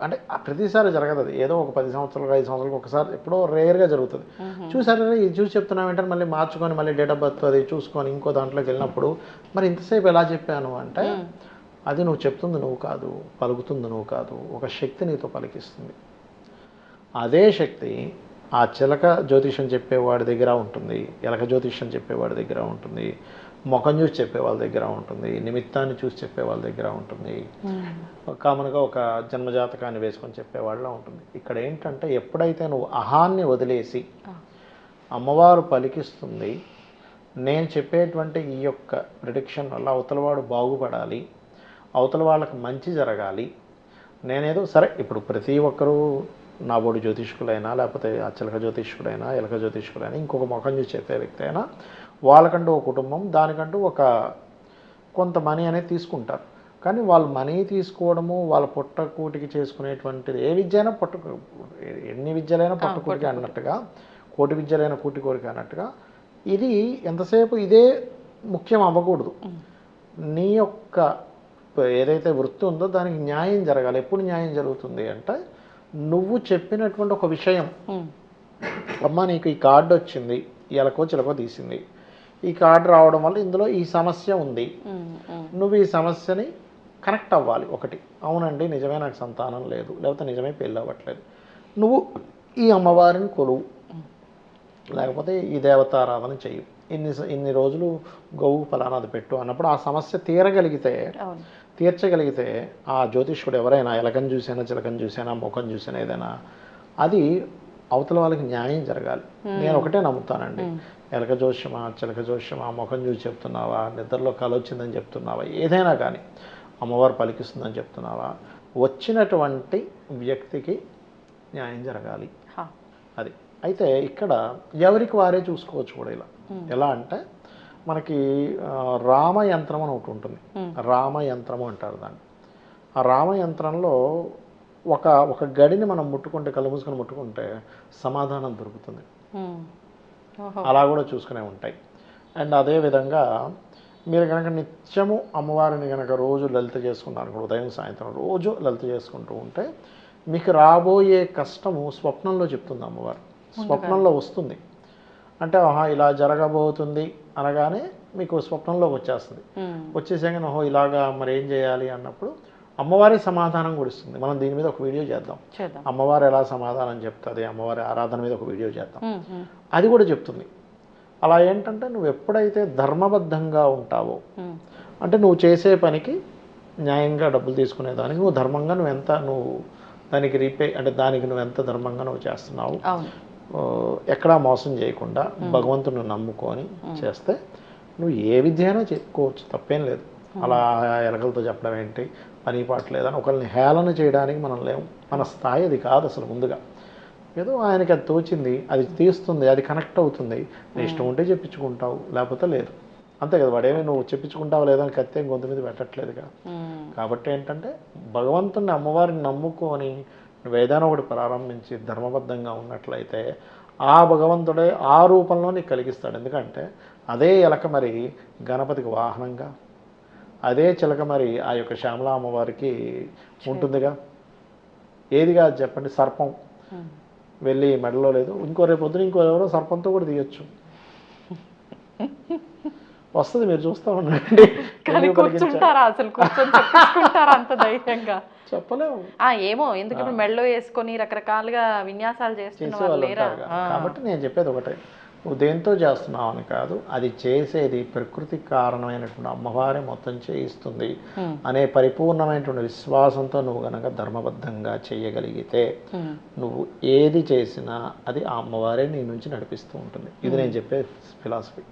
అంటే ప్రతిసారి జరగదు అది, ఏదో ఒక 10 సంవత్సరాలు 5 సంవత్సరాలకు ఒకసారి ఎప్పుడో రేర్గా జరుగుతుంది. చూసారా ఇది చూసి చెప్తున్నాం ఏంటంటే మళ్ళీ మార్చుకొని మళ్ళీ డేట్ ఆఫ్ బర్త్ అది చూసుకొని ఇంకో దాంట్లోకి వెళ్ళినప్పుడు మరి ఇంతసేపు ఎలా చెప్పాను అంటే, అది నువ్వు చెప్తుంది నువ్వు కాదు, పలుకుతుంది నువ్వు కాదు, ఒక శక్తి నీతో పలికిస్తుంది. అదే శక్తి ఆ చిలక జ్యోతిష్యం చెప్పేవాడి దగ్గర ఉంటుంది, ఎలక జ్యోతిష్యం చెప్పేవాడి దగ్గర ఉంటుంది, ముఖం చూసి చెప్పే వాళ్ళ దగ్గర ఉంటుంది, నిమిత్తాన్ని చూసి చెప్పే వాళ్ళ దగ్గర ఉంటుంది, కామన్గా ఒక జన్మజాతకాన్ని వేసుకొని చెప్పేవాళ్ళ ఉంటుంది. ఇక్కడ ఏంటంటే ఎప్పుడైతే నువ్వు అహాన్ని వదిలేసి అమ్మవారు పలికిస్తుంది, నేను చెప్పేటువంటి ఈ యొక్క ప్రిడిక్షన్ వల్ల అవతలవాడు బాగుపడాలి, అవతల వాళ్ళకి మంచి జరగాలి, నేనేదో సరే ఇప్పుడు ప్రతి ఒక్కరూ నా బోడి జ్యోతిష్కులైనా లేకపోతే ఆ చిలక జ్యోతిష్కుడైనా ఎలక జ్యోతిష్కుడైనా ఇంకొక ముఖం చూసి చెప్పే వ్యక్తి అయినా వాళ్ళకంటూ ఒక కుటుంబం, దానికంటూ ఒక కొంత మనీ అనేది తీసుకుంటారు. కానీ వాళ్ళు మనీ తీసుకోవడము వాళ్ళ పొట్టకూటికి చేసుకునేటువంటిది ఏ విద్య అయినా ఎన్ని విద్యలైనా పొట్టకూటికి అన్నట్టుగా కోటి విద్యలైన కూటి కోరిక అన్నట్టుగా ఇది ఎంతసేపు ఇదే ముఖ్యం అవ్వకూడదు. నీ యొక్క ఏదైతే వృత్తి ఉందో దానికి న్యాయం జరగాలి. ఎప్పుడు న్యాయం జరుగుతుంది అంటే నువ్వు చెప్పినటువంటి ఒక విషయం, అమ్మ నీకు ఈ కార్డు వచ్చింది, ఎలకో చిలకో తీసింది, ఈ కార్డు రావడం వల్ల ఇందులో ఈ సమస్య ఉంది, నువ్వు ఈ సమస్యని కనెక్ట్ అవ్వాలి. ఒకటి, అవునండి నిజమే నాకు సంతానం లేదు, లేకపోతే నిజమే పెళ్ళి అవ్వట్లేదు, నువ్వు ఈ అమ్మవారిని కొలువు, లేకపోతే ఈ దేవతారాధన చెయ్యి, ఇన్ని రోజులు గోవు ఫలానాది పెట్టు అన్నప్పుడు ఆ సమస్య తీర్చగలిగితే ఆ జ్యోతిష్కుడు ఎవరైనా ఎలకని చూసినా చిలకని చూసినా ముఖం చూసినా ఏదైనా అది అవతల వాళ్ళకి న్యాయం జరగాలి. నేను ఒకటే నమ్ముతానండి, ఎలక జోష్యమా చిలక జోష్యమా ముఖం చూసి చెప్తున్నావా, నిద్రలో కల వచ్చిందని చెప్తున్నావా, ఏదైనా కానీ అమ్మవారు పలికిస్తుందని చెప్తున్నావా, వచ్చినటువంటి వ్యక్తికి న్యాయం జరగాలి. అది అయితే ఇక్కడ ఎవరికి వారే చూసుకోవచ్చు కూడా. ఇలా ఎలా అంటే మనకి రామయంత్రం అని ఒకటి ఉంటుంది, రామయంత్రము అంటారు దాన్ని. ఆ రామయంత్రంలో ఒక గడిని మనం ముట్టుకుంటే, కళ్ళు మూసుకొని ముట్టుకుంటే సమాధానం దొరుకుతుంది. అలా కూడా చూసుకునే ఉంటాయి. అండ్ అదేవిధంగా మీరు కనుక నిత్యము అమ్మవారిని కనుక రోజు లలిత చేసుకున్నారు, ఉదయం సాయంత్రం రోజు లలిత చేసుకుంటూ ఉంటే మీకు రాబోయే కష్టము స్వప్నంలో చెప్తుంది అమ్మవారు. స్వప్నంలో వస్తుంది అంటే ఇలా జరగబోతుంది అనగానే మీకు స్వప్నంలోకి వచ్చేస్తుంది. వచ్చేసాక ఇలాగా మరి ఏం చేయాలి అన్నప్పుడు అమ్మవారి సమాధానం కూడా ఇస్తుంది. మనం దీని మీద ఒక వీడియో చేద్దాం, అమ్మవారు ఎలా సమాధానం చెప్తుంది, అమ్మవారి ఆరాధన మీద ఒక వీడియో చేద్దాం, అది కూడా చెప్తుంది. అలా ఏంటంటే నువ్వు ఎప్పుడైతే ధర్మబద్ధంగా ఉంటావో, అంటే నువ్వు చేసే పనికి న్యాయంగా డబ్బులు తీసుకునేదానికి నువ్వు ధర్మంగా నువ్వు దానికి దానికి నువ్వు ఎంత ధర్మంగా నువ్వు చేస్తున్నావు, ఎక్కడా మోసం చేయకుండా భగవంతుని నమ్ముకొని చేస్తే నువ్వు ఏ విద్య అయినా చెప్పుకోవచ్చు, తప్పేం లేదు. అలా ఎలకలతో చెప్పడం ఏంటి, పని పాట లేదని ఒకరిని హేళన చేయడానికి మనం లేవు. మన స్థాయి అది కాదు అసలు. ముందుగా ఏదో ఆయనకి అది తోచింది, అది తీస్తుంది, అది కనెక్ట్ అవుతుంది, నీ ఇష్టం ఉంటే చెప్పించుకుంటావు, లేకపోతే లేదు, అంతే కదా. వాడేమి నువ్వు చెప్పించుకుంటావు లేదని కత్తే గొంతు మీద పెట్టట్లేదుగా. కాబట్టి ఏంటంటే భగవంతుని అమ్మవారిని నమ్ముకొని నువ్వు ఏదైనా ఒకటి ప్రారంభించి ధర్మబద్ధంగా ఉన్నట్లయితే ఆ భగవంతుడే ఆ రూపంలో నీకు కలిగిస్తాడు. ఎందుకంటే అదే ఎలక మరి గణపతికి వాహనంగా, అదే చిలక మరి ఆ యొక్క శ్యామలా అమ్మవారికి ఉంటుందిగా. ఏదిగా చెప్పండి, సర్పం వెళ్ళి మెడలో లేదు, రేపు పొద్దున ఎవరో సర్పంతో కూడా తీయచ్చు, వస్తుంది, మీరు చూస్తూ ఉండండి. చెప్పలేము ఏమో, ఎందుకంటే మెడలో వేసుకొని రకరకాలుగా విన్యాసాలు చేస్తున్నారు. కాబట్టి నేను చెప్పేది ఒకటే, నువ్వు దేంతో చేస్తున్నావు అని కాదు, అది చేసేది ప్రకృతి కారణమైనటువంటి అమ్మవారే మొత్తం చేయిస్తుంది అనే పరిపూర్ణమైనటువంటి విశ్వాసంతో నువ్వు కనుక ధర్మబద్ధంగా చేయగలిగితే నువ్వు ఏది చేసినా అది ఆ అమ్మవారే నీ నుంచి నడిపిస్తూ ఉంటుంది. ఇది నేను చెప్పే ఫిలాసఫీ.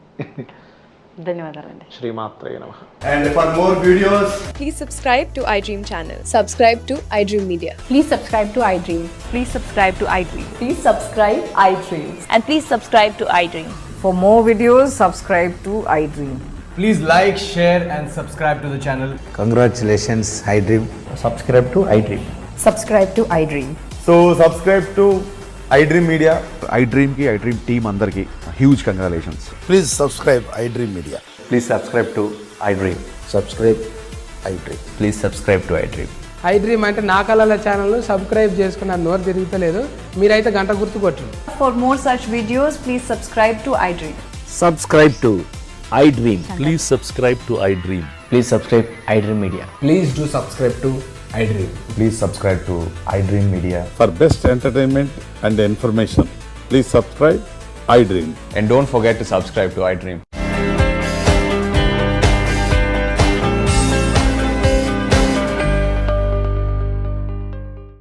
ధన్యవాదాలండి. శ్రీమాత్రే నమః. And for more videos, please subscribe to iDream channel. Subscribe to iDream Media. Please subscribe to iDream. Please subscribe to iDream. Please subscribe iDream. And please subscribe to iDream. For more videos, subscribe to iDream. please like, share and subscribe to the channel. Congratulations, iDream. Subscribe to iDream. Subscribe to iDream. So subscribe to iDream Media. iDream ki iDream team andarki huge congratulations. Please subscribe iDream Media. Please subscribe to iDream. Subscribe iDream. Please subscribe to iDream. iDream అంటే నా కళల ఛానల్ సబ్స్క్రైబ్ చేసుకున్న నోరు తిరుగుతలేదు, మీరైతే గంట గుర్తు కొట్టండి. For more such videos, please subscribe to iDream. Subscribe to iDream. Please subscribe to iDream. Please subscribe iDream Media. Please do subscribe to iDream. Please subscribe to iDream Media. For best entertainment and information, please subscribe iDream. And don't forget to subscribe to iDream.